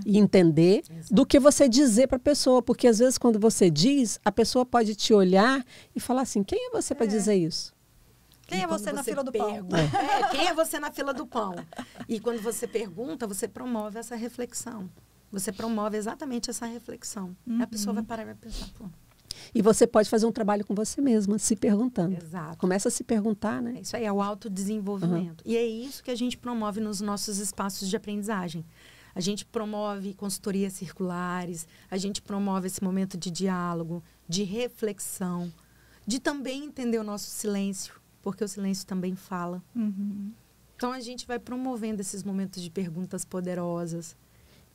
e entender, do que você dizer para a pessoa. Porque, às vezes, quando você diz, a pessoa pode te olhar e falar assim, quem é você para dizer isso? Quem é você na fila do pão? Quem é você na fila do pão? E quando você pergunta, você promove essa reflexão. Você promove exatamente essa reflexão. A pessoa vai parar e vai pensar, pô. E você pode fazer um trabalho com você mesma, se perguntando. Exato. Começa a se perguntar, né? Isso aí é o autodesenvolvimento. E é isso que a gente promove nos nossos espaços de aprendizagem. A gente promove consultorias circulares, a gente promove esse momento de diálogo, de reflexão, de também entender o nosso silêncio, porque o silêncio também fala. Então, a gente vai promovendo esses momentos de perguntas poderosas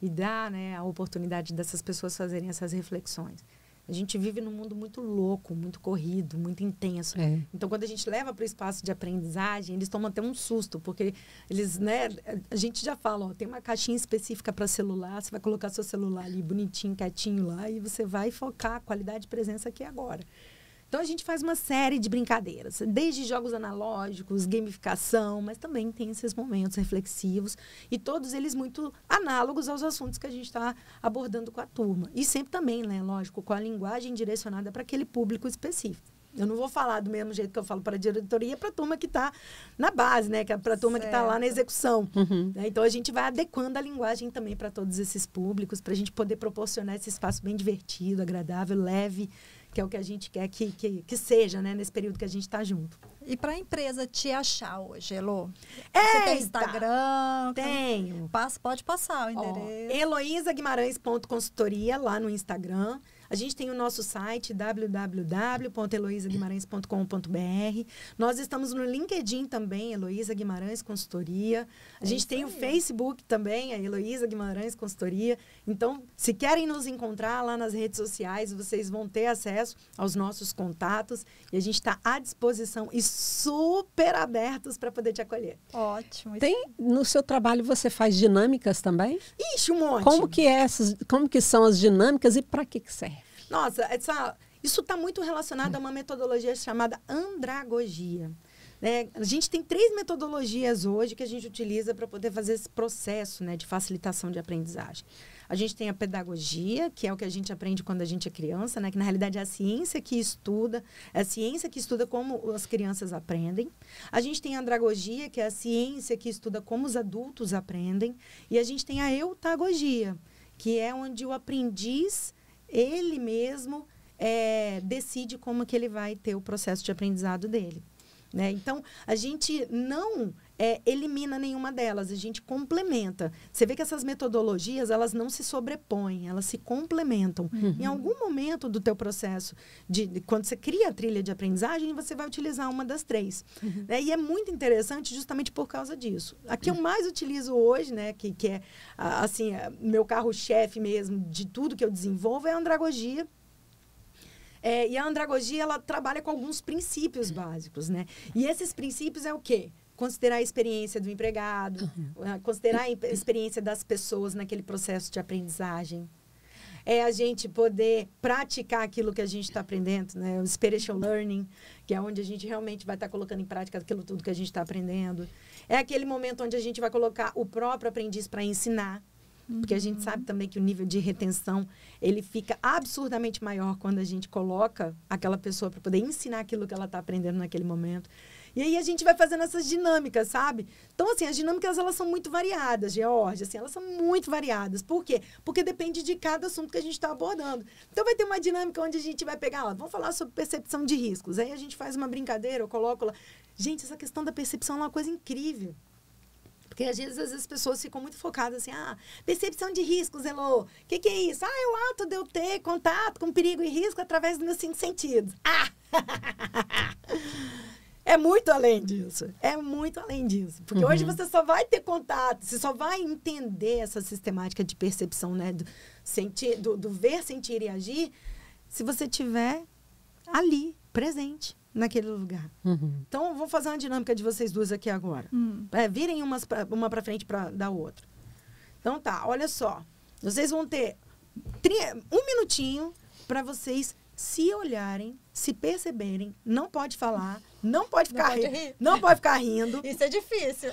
e dá, né, a oportunidade dessas pessoas fazerem essas reflexões. A gente vive num mundo muito louco, muito corrido, muito intenso. Então, quando a gente leva para o espaço de aprendizagem, eles tomam até um susto, porque eles, né, a gente já fala, ó, tem uma caixinha específica para celular, você vai colocar seu celular ali bonitinho, quietinho lá, e você vai focar a qualidade de presença aqui agora. Então, a gente faz uma série de brincadeiras, desde jogos analógicos, gamificação, mas também tem esses momentos reflexivos e todos eles muito análogos aos assuntos que a gente está abordando com a turma. E sempre também, né, lógico, com a linguagem direcionada para aquele público específico. Eu não vou falar do mesmo jeito que eu falo para a diretoria, para a turma que está na base, né, que é para a turma que está lá na execução. Então, a gente vai adequando a linguagem também para todos esses públicos, para a gente poder proporcionar esse espaço bem divertido, agradável, leve, que é o que a gente quer que seja, né, nesse período que a gente está junto. E para a empresa te achar hoje, Elô? Você tem Instagram? Tenho. Pode passar o endereço. Heloisaguimarães.consultoria lá no Instagram. A gente tem o nosso site, www.heloisaguimarães.com.br. Nós estamos no LinkedIn também, Heloísa Guimarães Consultoria. A gente tem o Facebook também, a Heloísa Guimarães Consultoria. Então, se querem nos encontrar lá nas redes sociais, vocês vão ter acesso aos nossos contatos. E a gente está à disposição e super abertos para poder te acolher. Ótimo. No seu trabalho você faz dinâmicas também? Ixi, um monte. Como que são as dinâmicas e para que serve? Nossa, isso está muito relacionado a uma metodologia chamada andragogia. Né? A gente tem 3 metodologias hoje que a gente utiliza para poder fazer esse processo, né, de facilitação de aprendizagem. A gente tem a pedagogia, que é o que a gente aprende quando a gente é criança, né? Que na realidade é a ciência que estuda, como as crianças aprendem. A gente tem a andragogia, que é a ciência que estuda como os adultos aprendem. E a gente tem a eutagogia, que é onde o aprendiz, ele mesmo, decide como que ele vai ter o processo de aprendizado dele. Né? Então, a gente não elimina nenhuma delas, a gente complementa. Você vê que essas metodologias, elas não se sobrepõem, elas se complementam. Em algum momento do teu processo, quando você cria a trilha de aprendizagem, você vai utilizar uma das 3. Né? E é muito interessante justamente por causa disso. A que eu mais utilizo hoje, né, que é assim, meu carro-chefe mesmo de tudo que eu desenvolvo, é a andragogia. E a andragogia, ela trabalha com alguns princípios básicos, né? E esses princípios é o quê? Considerar a experiência do empregado, considerar a experiência das pessoas naquele processo de aprendizagem. É a gente poder praticar aquilo que a gente está aprendendo, né? O experiential learning, que é onde a gente realmente vai estar colocando em prática aquilo tudo que a gente está aprendendo. É aquele momento onde a gente vai colocar o próprio aprendiz para ensinar. Porque a gente sabe também que o nível de retenção, ele fica absurdamente maior quando a gente coloca aquela pessoa para poder ensinar aquilo que ela está aprendendo naquele momento. E aí a gente vai fazendo essas dinâmicas, sabe? Então, assim, as dinâmicas, elas são muito variadas, Georgia, assim, elas são muito variadas. Por quê? Porque depende de cada assunto que a gente está abordando. Então, vai ter uma dinâmica onde a gente vai pegar, vamos falar sobre percepção de riscos. Aí a gente faz uma brincadeira, eu coloco lá. Gente, essa questão da percepção é uma coisa incrível. Porque às vezes as pessoas ficam muito focadas assim, percepção de riscos, Elô. O que é isso? É o ato de eu ter contato com perigo e risco através dos meus 5 sentidos. É muito além disso. É muito além disso. Porque hoje você só vai ter contato, você só vai entender essa sistemática de percepção, né? Do ver, sentir e agir, se você estiver ali, presente, naquele lugar. Então, vou fazer uma dinâmica de vocês duas aqui agora. Virem uma para frente da outra. Então, tá, olha só. Vocês vão ter 1 minutinho para vocês se olharem, se perceberem, não pode falar, não pode ficar rindo. Isso é difícil.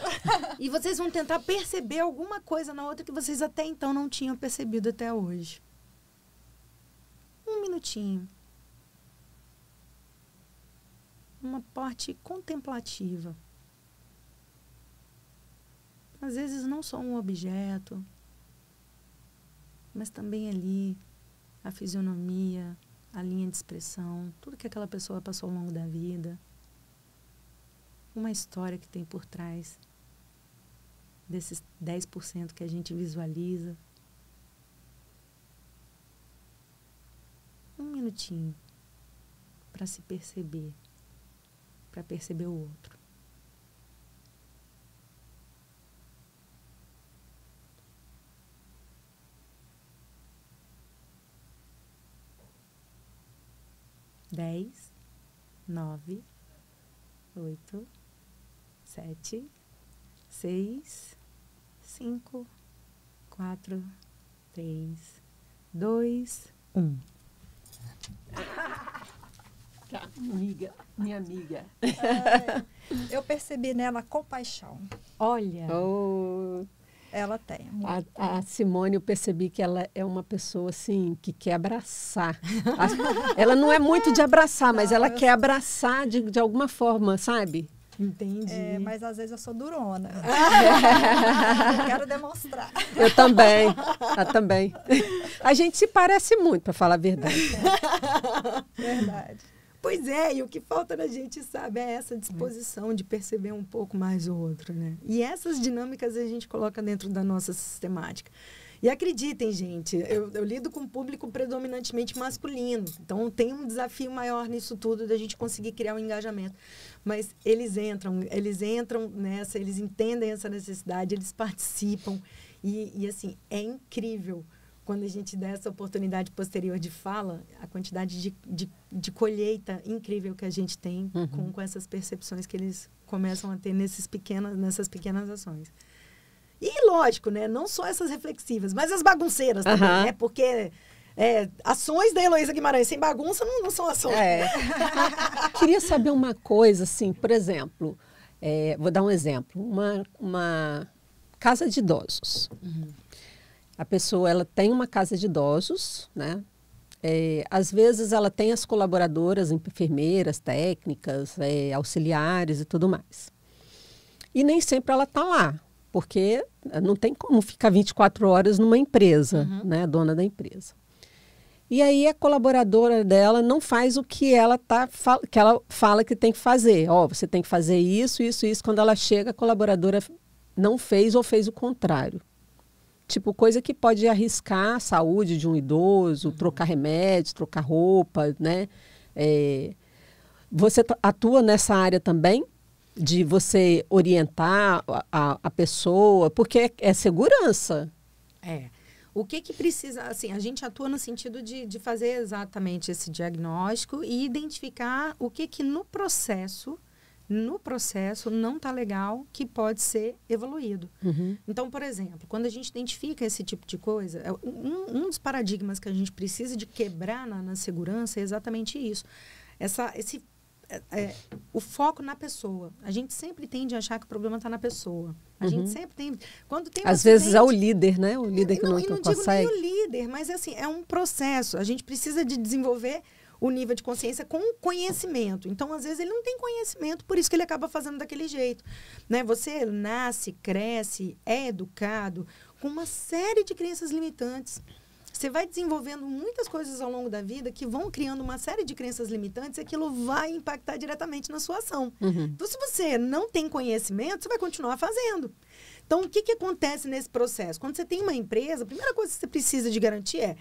E vocês vão tentar perceber alguma coisa na outra que vocês até então não tinham percebido até hoje. 1 minutinho. Uma parte contemplativa. Às vezes não só um objeto, mas também ali a fisionomia, a linha de expressão, tudo que aquela pessoa passou ao longo da vida. Uma história que tem por trás desses 10% que a gente visualiza. 1 minutinho para se perceber, para perceber o outro. Dez, 9, 8, 7, 6, 5, 4, 3, 2, 1. Minha amiga. Eu percebi nela compaixão. Olha. Ela tem. A Simone, eu percebi que ela é uma pessoa, assim, que quer abraçar. Ela não é muito de abraçar, mas ela quer abraçar de alguma forma, sabe? Entendi. Mas às vezes eu sou durona. Eu quero demonstrar. Eu também. A gente se parece muito, para falar a verdade. Verdade. Pois é, e o que falta na gente, sabe, é essa disposição de perceber um pouco mais o outro, né? E essas dinâmicas a gente coloca dentro da nossa sistemática. E acreditem, gente, eu lido com um público predominantemente masculino, então tem um desafio maior nisso tudo da gente conseguir criar um engajamento. Mas eles entram nessa, eles entendem essa necessidade, eles participam e assim, é incrível. Quando a gente dá essa oportunidade posterior de fala, a quantidade de colheita incrível que a gente tem com essas percepções que eles começam a ter nessas pequenas ações. E, lógico, né? Não só essas reflexivas, mas as bagunceiras também, né? Porque ações da Heloísa Guimarães sem bagunça não são ações. Queria saber uma coisa, assim, por exemplo, vou dar um exemplo. Uma casa de idosos. A pessoa, ela tem uma casa de idosos, né? Às vezes ela tem as colaboradoras, enfermeiras, técnicas, auxiliares e tudo mais. E nem sempre ela está lá, porque não tem como ficar 24 horas numa empresa, né? Dona da empresa. E aí a colaboradora dela não faz o que ela fala que tem que fazer. Você tem que fazer isso, isso, isso. Quando ela chega, a colaboradora não fez ou fez o contrário. Tipo, coisa que pode arriscar a saúde de um idoso, trocar remédio, trocar roupa, né? Você atua nessa área também? De você orientar a pessoa? Porque é segurança. O que precisa... Assim, a gente atua no sentido de fazer exatamente esse diagnóstico e identificar o que no processo não está legal, que pode ser evoluído. Então, por exemplo, quando a gente identifica esse tipo de coisa, um dos paradigmas que a gente precisa de quebrar na segurança é exatamente isso. O foco na pessoa. A gente sempre tende a achar que o problema está na pessoa. A gente sempre tem... Às vezes é o líder, né? O líder que não consegue. Não digo nem o líder, mas assim, é um processo. A gente precisa de desenvolver o nível de consciência com conhecimento. Então, às vezes, ele não tem conhecimento, por isso que ele acaba fazendo daquele jeito. Né? Você nasce, cresce, é educado com uma série de crenças limitantes. Você vai desenvolvendo muitas coisas ao longo da vida que vão criando uma série de crenças limitantes e aquilo vai impactar diretamente na sua ação. Então, se você não tem conhecimento, você vai continuar fazendo. Então, o que acontece nesse processo? Quando você tem uma empresa, a primeira coisa que você precisa de garantir é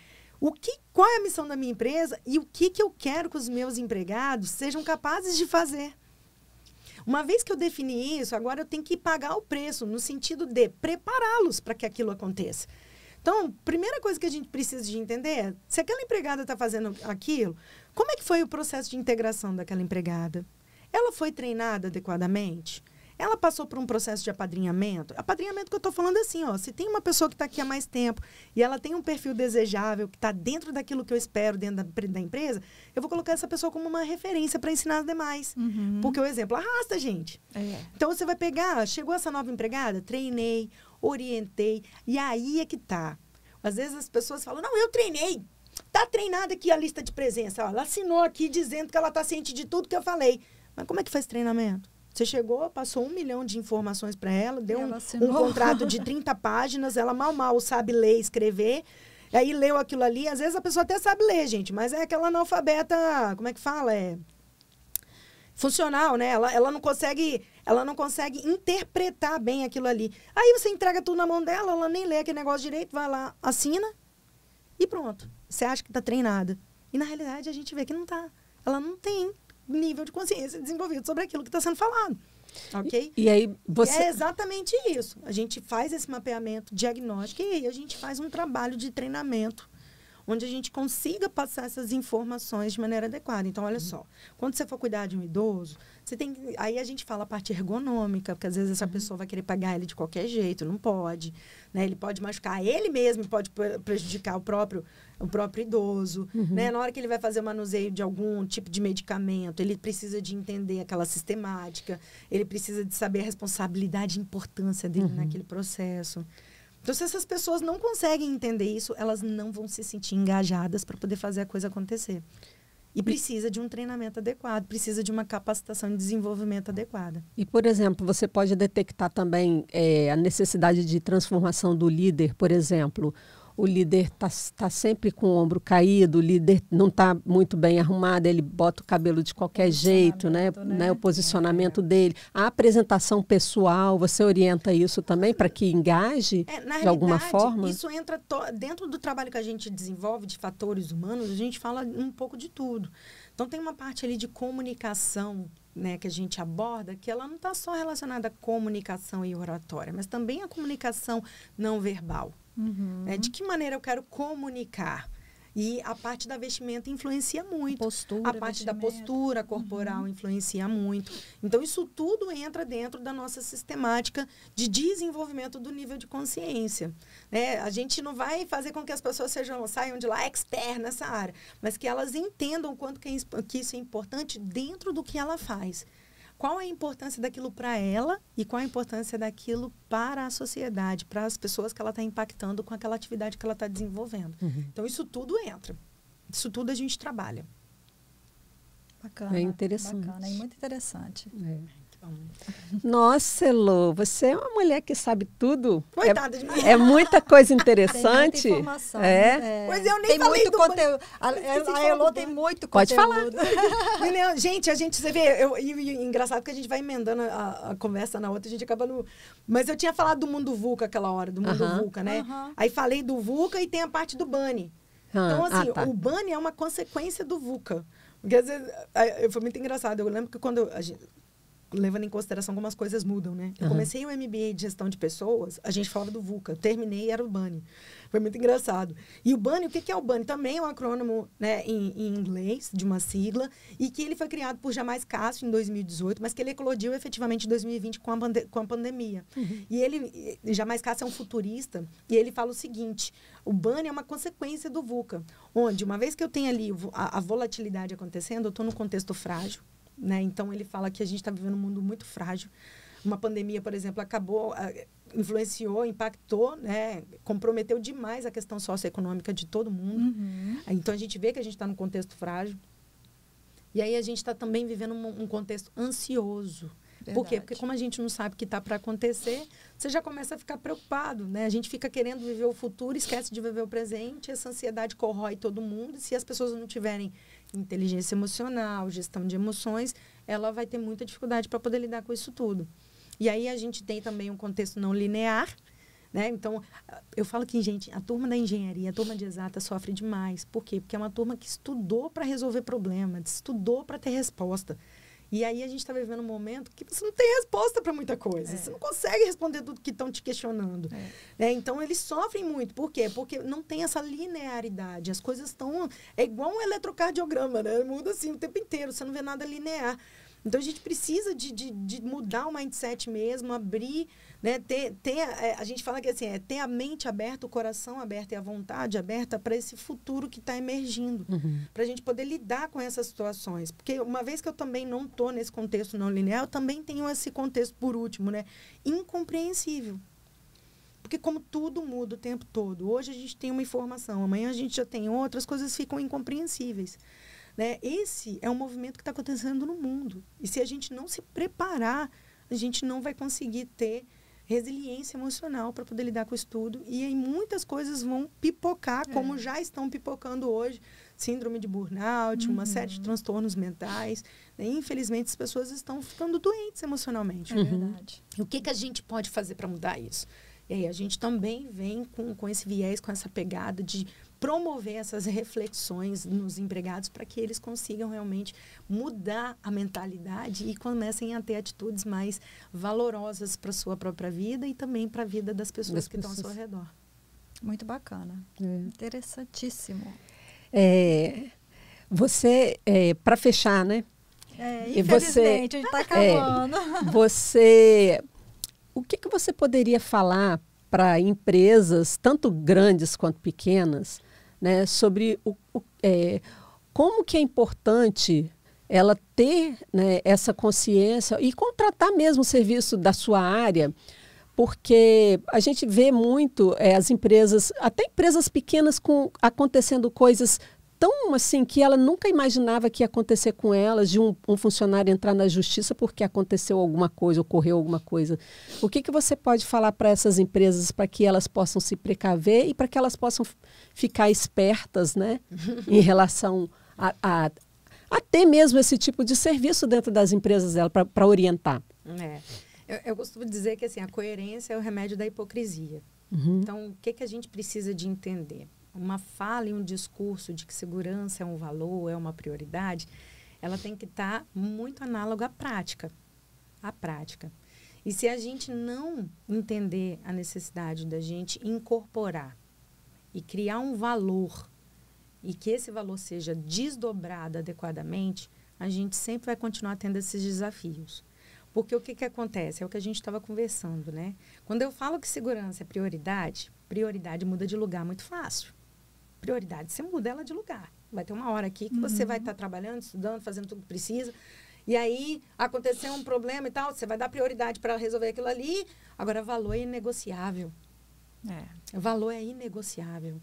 qual é a missão da minha empresa e o que eu quero que os meus empregados sejam capazes de fazer. Uma vez que eu defini isso, agora eu tenho que pagar o preço, no sentido de prepará-los para que aquilo aconteça. Então, primeira coisa que a gente precisa de entender é, se aquela empregada está fazendo aquilo, como é que foi o processo de integração daquela empregada? Ela foi treinada adequadamente? Ela passou por um processo de apadrinhamento? Apadrinhamento que eu estou falando assim, ó, se tem uma pessoa que está aqui há mais tempo e ela tem um perfil desejável, que está dentro daquilo que eu espero dentro da empresa, eu vou colocar essa pessoa como uma referência para ensinar as demais. Porque o exemplo arrasta, gente. Então, você vai pegar, chegou essa nova empregada, treinei, orientei, e aí é que tá. Às vezes as pessoas falam, não, eu treinei. Tá treinada aqui a lista de presença. Ó, ela assinou aqui dizendo que ela tá ciente de tudo que eu falei. Mas como é que faz treinamento? Você chegou, passou 1 milhão de informações para ela, deu um contrato de 30 páginas, ela mal sabe ler e escrever, aí leu aquilo ali, às vezes a pessoa até sabe ler, gente, mas é aquela analfabeta, como é que fala? É funcional, né? Ela não consegue interpretar bem aquilo ali. Aí você entrega tudo na mão dela, ela nem lê aquele negócio direito, vai lá, assina e pronto. Você acha que está treinada. E na realidade a gente vê que não está. Ela não tem nível de consciência desenvolvido sobre aquilo que está sendo falado. Ok? E aí você... É exatamente isso. A gente faz esse mapeamento diagnóstico e aí a gente faz um trabalho de treinamento onde a gente consiga passar essas informações de maneira adequada. Então, olha só, quando você for cuidar de um idoso, você tem que... Aí a gente fala a parte ergonômica, porque às vezes essa pessoa vai querer pagar ele de qualquer jeito, não pode, né? Ele pode machucar ele mesmo, pode prejudicar o próprio idoso, né? Na hora que ele vai fazer o manuseio de algum tipo de medicamento, ele precisa de entender aquela sistemática, ele precisa de saber a responsabilidade e importância dele naquele processo. Então, se essas pessoas não conseguem entender isso, elas não vão se sentir engajadas para poder fazer a coisa acontecer. E precisa de um treinamento adequado, precisa de uma capacitação e desenvolvimento adequada. E, por exemplo, você pode detectar também a necessidade de transformação do líder, por exemplo. O líder está sempre com o ombro caído, o líder não está muito bem arrumado, ele bota o cabelo de qualquer jeito, né? O posicionamento dele. A apresentação pessoal, você orienta isso também para que engaje de alguma forma? Isso entra dentro do trabalho que a gente desenvolve de fatores humanos, a gente fala um pouco de tudo. Então, tem uma parte ali de comunicação, né, que a gente aborda, que ela não está só relacionada à comunicação e oratória, mas também à comunicação não verbal. De que maneira eu quero comunicar? E a parte da vestimenta influencia muito. A parte da postura corporal influencia muito. Então, isso tudo entra dentro da nossa sistemática de desenvolvimento do nível de consciência. Né? A gente não vai fazer com que as pessoas saiam de lá expert nessa área, mas que elas entendam o quanto que isso é importante dentro do que ela faz. Qual a importância daquilo para ela e qual a importância daquilo para a sociedade, para as pessoas que ela está impactando com aquela atividade que ela está desenvolvendo. Então, isso tudo entra. Isso tudo a gente trabalha. Bacana. É interessante. Bacana, é muito interessante. Nossa, Elô, você é uma mulher que sabe tudo. Coitada de mim. É muita coisa interessante. Tem muita informação. Pois eu nem tem falei muito conteúdo. A Elô tem muito Pode conteúdo. Falar. Gente, você vê, engraçado que a gente vai emendando a conversa na outra, a gente acaba no... Mas eu tinha falado do mundo VUCA aquela hora, do mundo VUCA, né? Aí falei do VUCA e tem a parte do BANI. Então, assim, o BANI é uma consequência do VUCA. Porque às vezes, foi muito engraçado. Eu lembro que quando levando em consideração como as coisas mudam, né? Eu comecei o MBA de gestão de pessoas, a gente falava do VUCA. Terminei, era o BANI. Foi muito engraçado. E o BANI, o que é o BANI? Também é um acrônimo, né, em inglês, de uma sigla, e que ele foi criado por Jamais Cássio em 2018, mas que ele eclodiu efetivamente em 2020 com a pandemia. E Jamais Cássio é um futurista, e ele fala o seguinte, o BANI é uma consequência do VUCA, onde, uma vez que eu tenho ali a volatilidade acontecendo, eu estou num contexto frágil, né? Então, ele fala que a gente está vivendo um mundo muito frágil. Uma pandemia, por exemplo, influenciou, impactou, né? Comprometeu demais a questão socioeconômica de todo mundo. Então, a gente vê que a gente está num contexto frágil. E aí, a gente está também vivendo um contexto ansioso. Verdade. Por quê? Porque como a gente não sabe o que está para acontecer, você já começa a ficar preocupado, né? A gente fica querendo viver o futuro, esquece de viver o presente, essa ansiedade corrói todo mundo. E se as pessoas não tiverem inteligência emocional, gestão de emoções, ela vai ter muita dificuldade para poder lidar com isso tudo. E aí a gente tem também um contexto não linear, né? Então, eu falo que, gente, a turma da engenharia, a turma de exata sofre demais. Por quê? Porque é uma turma que estudou para resolver problemas, estudou para ter resposta. E aí a gente está vivendo um momento que você não tem resposta para muita coisa. Você não consegue responder tudo que estão te questionando. Então, eles sofrem muito. Por quê? Porque não tem essa linearidade. As coisas estão... É igual um eletrocardiograma, né? Muda assim o tempo inteiro. Você não vê nada linear. Então, a gente precisa de mudar o mindset mesmo, abrir, né? A gente fala que assim, ter a mente aberta, o coração aberto e a vontade aberta para esse futuro que está emergindo. Para a gente poder lidar com essas situações. Porque uma vez que eu também não estou nesse contexto não linear, eu também tenho esse contexto, por último, né? Incompreensível. Porque como tudo muda o tempo todo. Hoje a gente tem uma informação, amanhã a gente já tem outra, as coisas ficam incompreensíveis. Né? Esse é um movimento que está acontecendo no mundo. E se a gente não se preparar, a gente não vai conseguir ter resiliência emocional para poder lidar com isso tudo. E aí muitas coisas vão pipocar, como já estão pipocando hoje. Síndrome de burnout, uma série de transtornos mentais. Né? Infelizmente, as pessoas estão ficando doentes emocionalmente. É verdade. E o que a gente pode fazer para mudar isso? E aí a gente também vem com esse viés, com essa pegada de promover essas reflexões nos empregados para que eles consigam realmente mudar a mentalidade e comecem a ter atitudes mais valorosas para a sua própria vida e também para a vida das pessoas que estão ao seu redor. Muito bacana. Interessantíssimo. Você, para fechar, né? Infelizmente, a gente está acabando. O que você poderia falar para empresas, tanto grandes quanto pequenas, né, sobre como que é importante ela ter, né, essa consciência e contratar mesmo o serviço da sua área, porque a gente vê muito as empresas, até empresas pequenas, acontecendo coisas tão assim que ela nunca imaginava que ia acontecer com elas, de um funcionário entrar na justiça porque aconteceu alguma coisa, ocorreu alguma coisa. O que você pode falar para essas empresas para que elas possam se precaver e para que elas possam ficar espertas, né, em relação a ter mesmo esse tipo de serviço dentro das empresas dela, para orientar? Eu costumo dizer que assim, a coerência é o remédio da hipocrisia. Então, o que a gente precisa de entender? Uma fala e um discurso de que segurança é um valor, é uma prioridade, ela tem que estar muito análoga à prática. E se a gente não entender a necessidade da gente incorporar e criar um valor e que esse valor seja desdobrado adequadamente, a gente sempre vai continuar tendo esses desafios. Porque o que acontece? É o que a gente estava conversando, né? Quando eu falo que segurança é prioridade muda de lugar muito fácil. Prioridade, você muda ela de lugar. Vai ter uma hora aqui que você vai estar trabalhando, estudando, fazendo tudo que precisa. E aí, aconteceu um problema e tal, você vai dar prioridade para resolver aquilo ali. Agora, valor é inegociável. Valor é inegociável.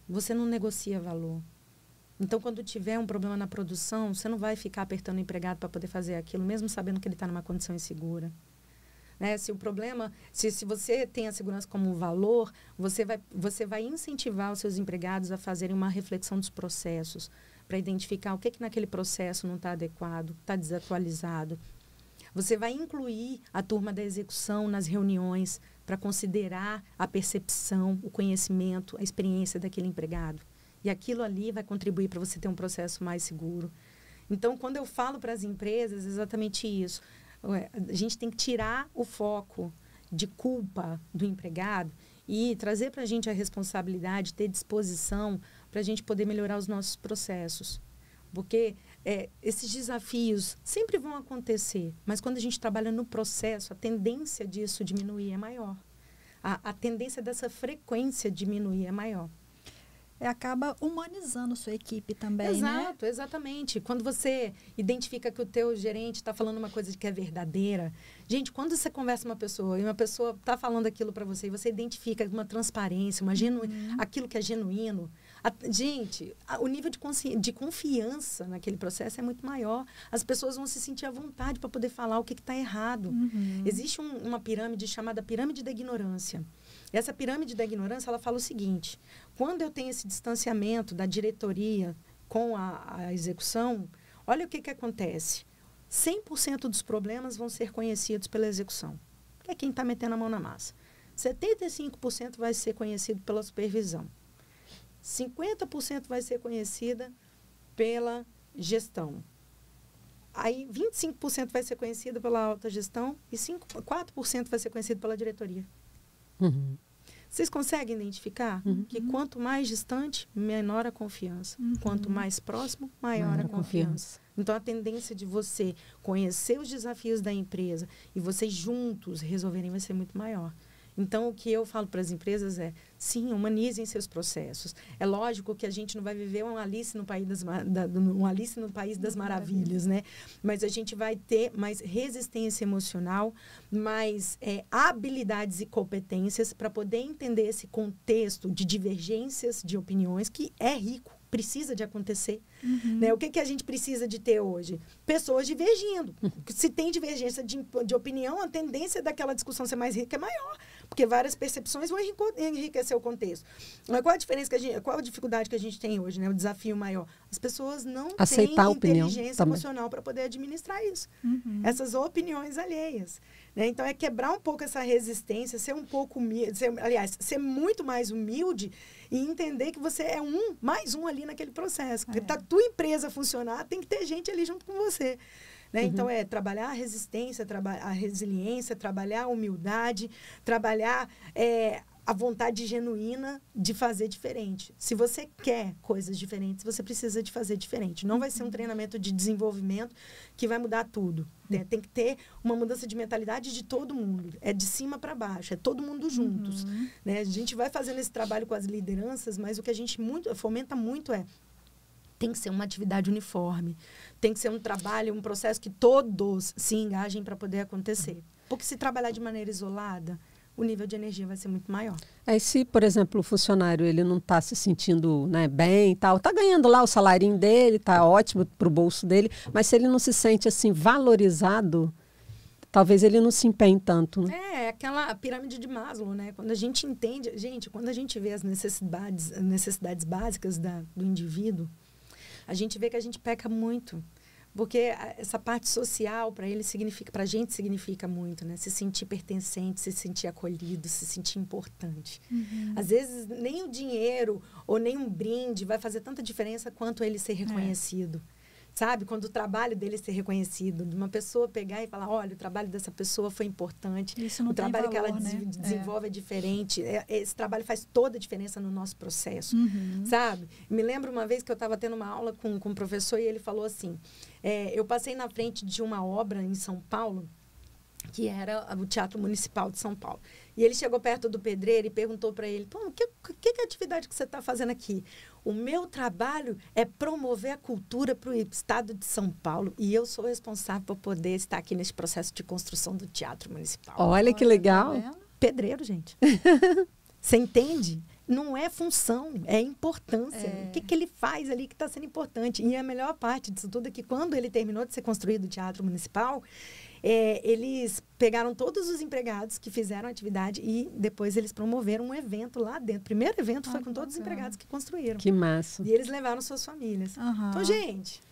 Você não negocia valor. Então, quando tiver um problema na produção, você não vai ficar apertando o empregado para poder fazer aquilo, mesmo sabendo que ele está numa condição insegura. Né? Se o problema, se você tem a segurança como um valor, você vai incentivar os seus empregados a fazerem uma reflexão dos processos, para identificar o que naquele processo não está adequado, está desatualizado. Você vai incluir a turma da execução nas reuniões para considerar a percepção, o conhecimento, a experiência daquele empregado. E aquilo ali vai contribuir para você ter um processo mais seguro. Então, quando eu falo para as empresas, é exatamente isso. A gente tem que tirar o foco de culpa do empregado e trazer para a gente a responsabilidade, ter disposição para a gente poder melhorar os nossos processos. Porque esses desafios sempre vão acontecer, mas quando a gente trabalha no processo, a tendência disso diminuir é maior. A tendência dessa frequência diminuir é maior. Acaba humanizando sua equipe também, Exato, exatamente. Quando você identifica que o teu gerente está falando uma coisa que é verdadeira. Gente, quando você conversa com uma pessoa e uma pessoa está falando aquilo para você e você identifica uma transparência, aquilo que é genuíno, o nível de confiança naquele processo é muito maior. As pessoas vão se sentir à vontade para poder falar o que está errado. Existe uma pirâmide chamada pirâmide da ignorância. Essa pirâmide da ignorância, ela fala o seguinte: quando eu tenho esse distanciamento da diretoria com a execução, olha o que acontece. 100% dos problemas vão ser conhecidos pela execução, que é quem está metendo a mão na massa. 75% vai ser conhecido pela supervisão. 50% vai ser conhecida pela gestão. Aí 25% vai ser conhecido pela alta gestão e 4% vai ser conhecido pela diretoria. Uhum. Vocês conseguem identificar que quanto mais distante, menor a confiança. Quanto mais próximo, maior a confiança. Então, a tendência de você conhecer os desafios da empresa e vocês juntos resolverem vai ser muito maior. Então, o que eu falo para as empresas é, sim, humanizem seus processos. É lógico que a gente não vai viver um Alice no País das Maravilhas, né? Mas a gente vai ter mais resistência emocional, mais habilidades e competências para poder entender esse contexto de divergências de opiniões, que é rico, precisa de acontecer. Né? O que a gente precisa de ter hoje? Pessoas divergindo. Se tem divergência de opinião, a tendência daquela discussão ser mais rica é maior, porque várias percepções vão enriquecer o contexto. Mas qual a diferença qual a dificuldade que a gente tem hoje, né? O desafio maior? As pessoas não têm inteligência emocional para poder administrar isso. Essas opiniões alheias. Né? Então, é quebrar um pouco essa resistência, ser um pouco humilde, ser muito mais humilde e entender que você é mais um ali naquele processo. Porque para a tua empresa funcionar, tem que ter gente ali junto com você. Né? Então, trabalhar a resistência, a resiliência, trabalhar a humildade, trabalhar a vontade genuína de fazer diferente. Se você quer coisas diferentes, você precisa de fazer diferente. Não vai ser um treinamento de desenvolvimento que vai mudar tudo. Né? Tem que ter uma mudança de mentalidade de todo mundo. É de cima para baixo, é todo mundo juntos. Né? A gente vai fazendo esse trabalho com as lideranças, mas o que a gente fomenta muito tem que ser uma atividade uniforme. Tem que ser um trabalho, um processo que todos se engajem para poder acontecer. Porque se trabalhar de maneira isolada, o nível de energia vai ser muito maior. Aí se, por exemplo, o funcionário ele não está se sentindo, né, bem e tal, está ganhando lá o salarinho dele, está ótimo para o bolso dele, mas se ele não se sente assim valorizado, talvez ele não se empenhe tanto. Né? É aquela pirâmide de Maslow, né? Quando a gente entende, quando a gente vê as necessidades básicas do indivíduo, a gente vê que a gente peca muito. Porque essa parte social, para a gente significa muito, né? Se sentir pertencente, se sentir acolhido, se sentir importante. Às vezes, nem o dinheiro ou nem um brinde vai fazer tanta diferença quanto ele ser reconhecido. Sabe? Quando o trabalho dele ser reconhecido, de uma pessoa pegar e falar, olha, o trabalho dessa pessoa foi importante, o trabalho que ela desenvolve é diferente, esse trabalho faz toda a diferença no nosso processo, sabe? Me lembro uma vez que eu estava tendo uma aula com um professor e ele falou assim, eu passei na frente de uma obra em São Paulo, que era o Teatro Municipal de São Paulo. E ele chegou perto do pedreiro e perguntou para ele, que atividade que você está fazendo aqui? O meu trabalho é promover a cultura para o estado de São Paulo e eu sou responsável por poder estar aqui nesse processo de construção do Teatro Municipal. Olha que legal. Tá Pedreiro, gente. Você entende? Não é função, é importância. O que ele faz ali que está sendo importante? E a melhor parte disso tudo é que quando ele terminou de ser construído o Teatro Municipal, eles pegaram todos os empregados que fizeram a atividade e depois eles promoveram um evento lá dentro. O primeiro evento foi com todos os empregados que construíram. Que massa. E eles levaram suas famílias. Então, gente,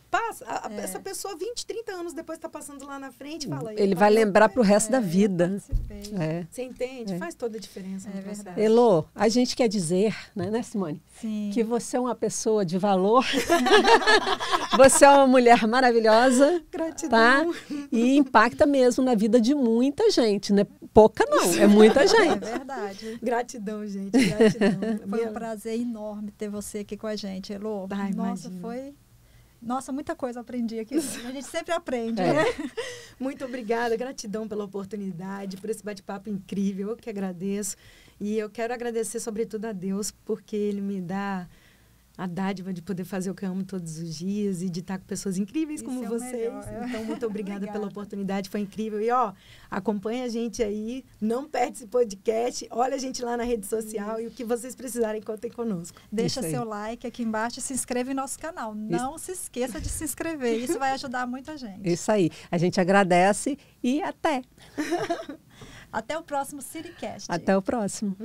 essa pessoa 20, 30 anos depois está passando lá na frente e fala... Ele vai lembrar para o resto da vida. Você entende? Faz toda a diferença no processo. Elô, a gente quer dizer, né, Simone? Sim. Que você é uma pessoa de valor. Você é uma mulher maravilhosa. Gratidão. Tá? E impacta mesmo na vida de muita gente, né? Pouca não, é muita gente. É verdade. Gratidão, gente. Gratidão. Foi um prazer enorme ter você aqui com a gente, Elô. Nossa, foi... Nossa, muita coisa eu aprendi aqui. A gente sempre aprende, né? Muito obrigada, gratidão pela oportunidade, por esse bate-papo incrível. Eu que agradeço. E eu quero agradecer, sobretudo, a Deus, porque Ele me dá a dádiva de poder fazer o que eu amo todos os dias e de estar com pessoas incríveis como vocês. Então, muito obrigada pela oportunidade, foi incrível. E, acompanha a gente aí, não perde esse podcast, olha a gente lá na rede social e o que vocês precisarem, contem conosco. Deixa seu like aqui embaixo e se inscreve no nosso canal. Não se esqueça de se inscrever, isso vai ajudar muita gente. Isso aí, a gente agradece e até. Até o próximo CityCast. Até o próximo.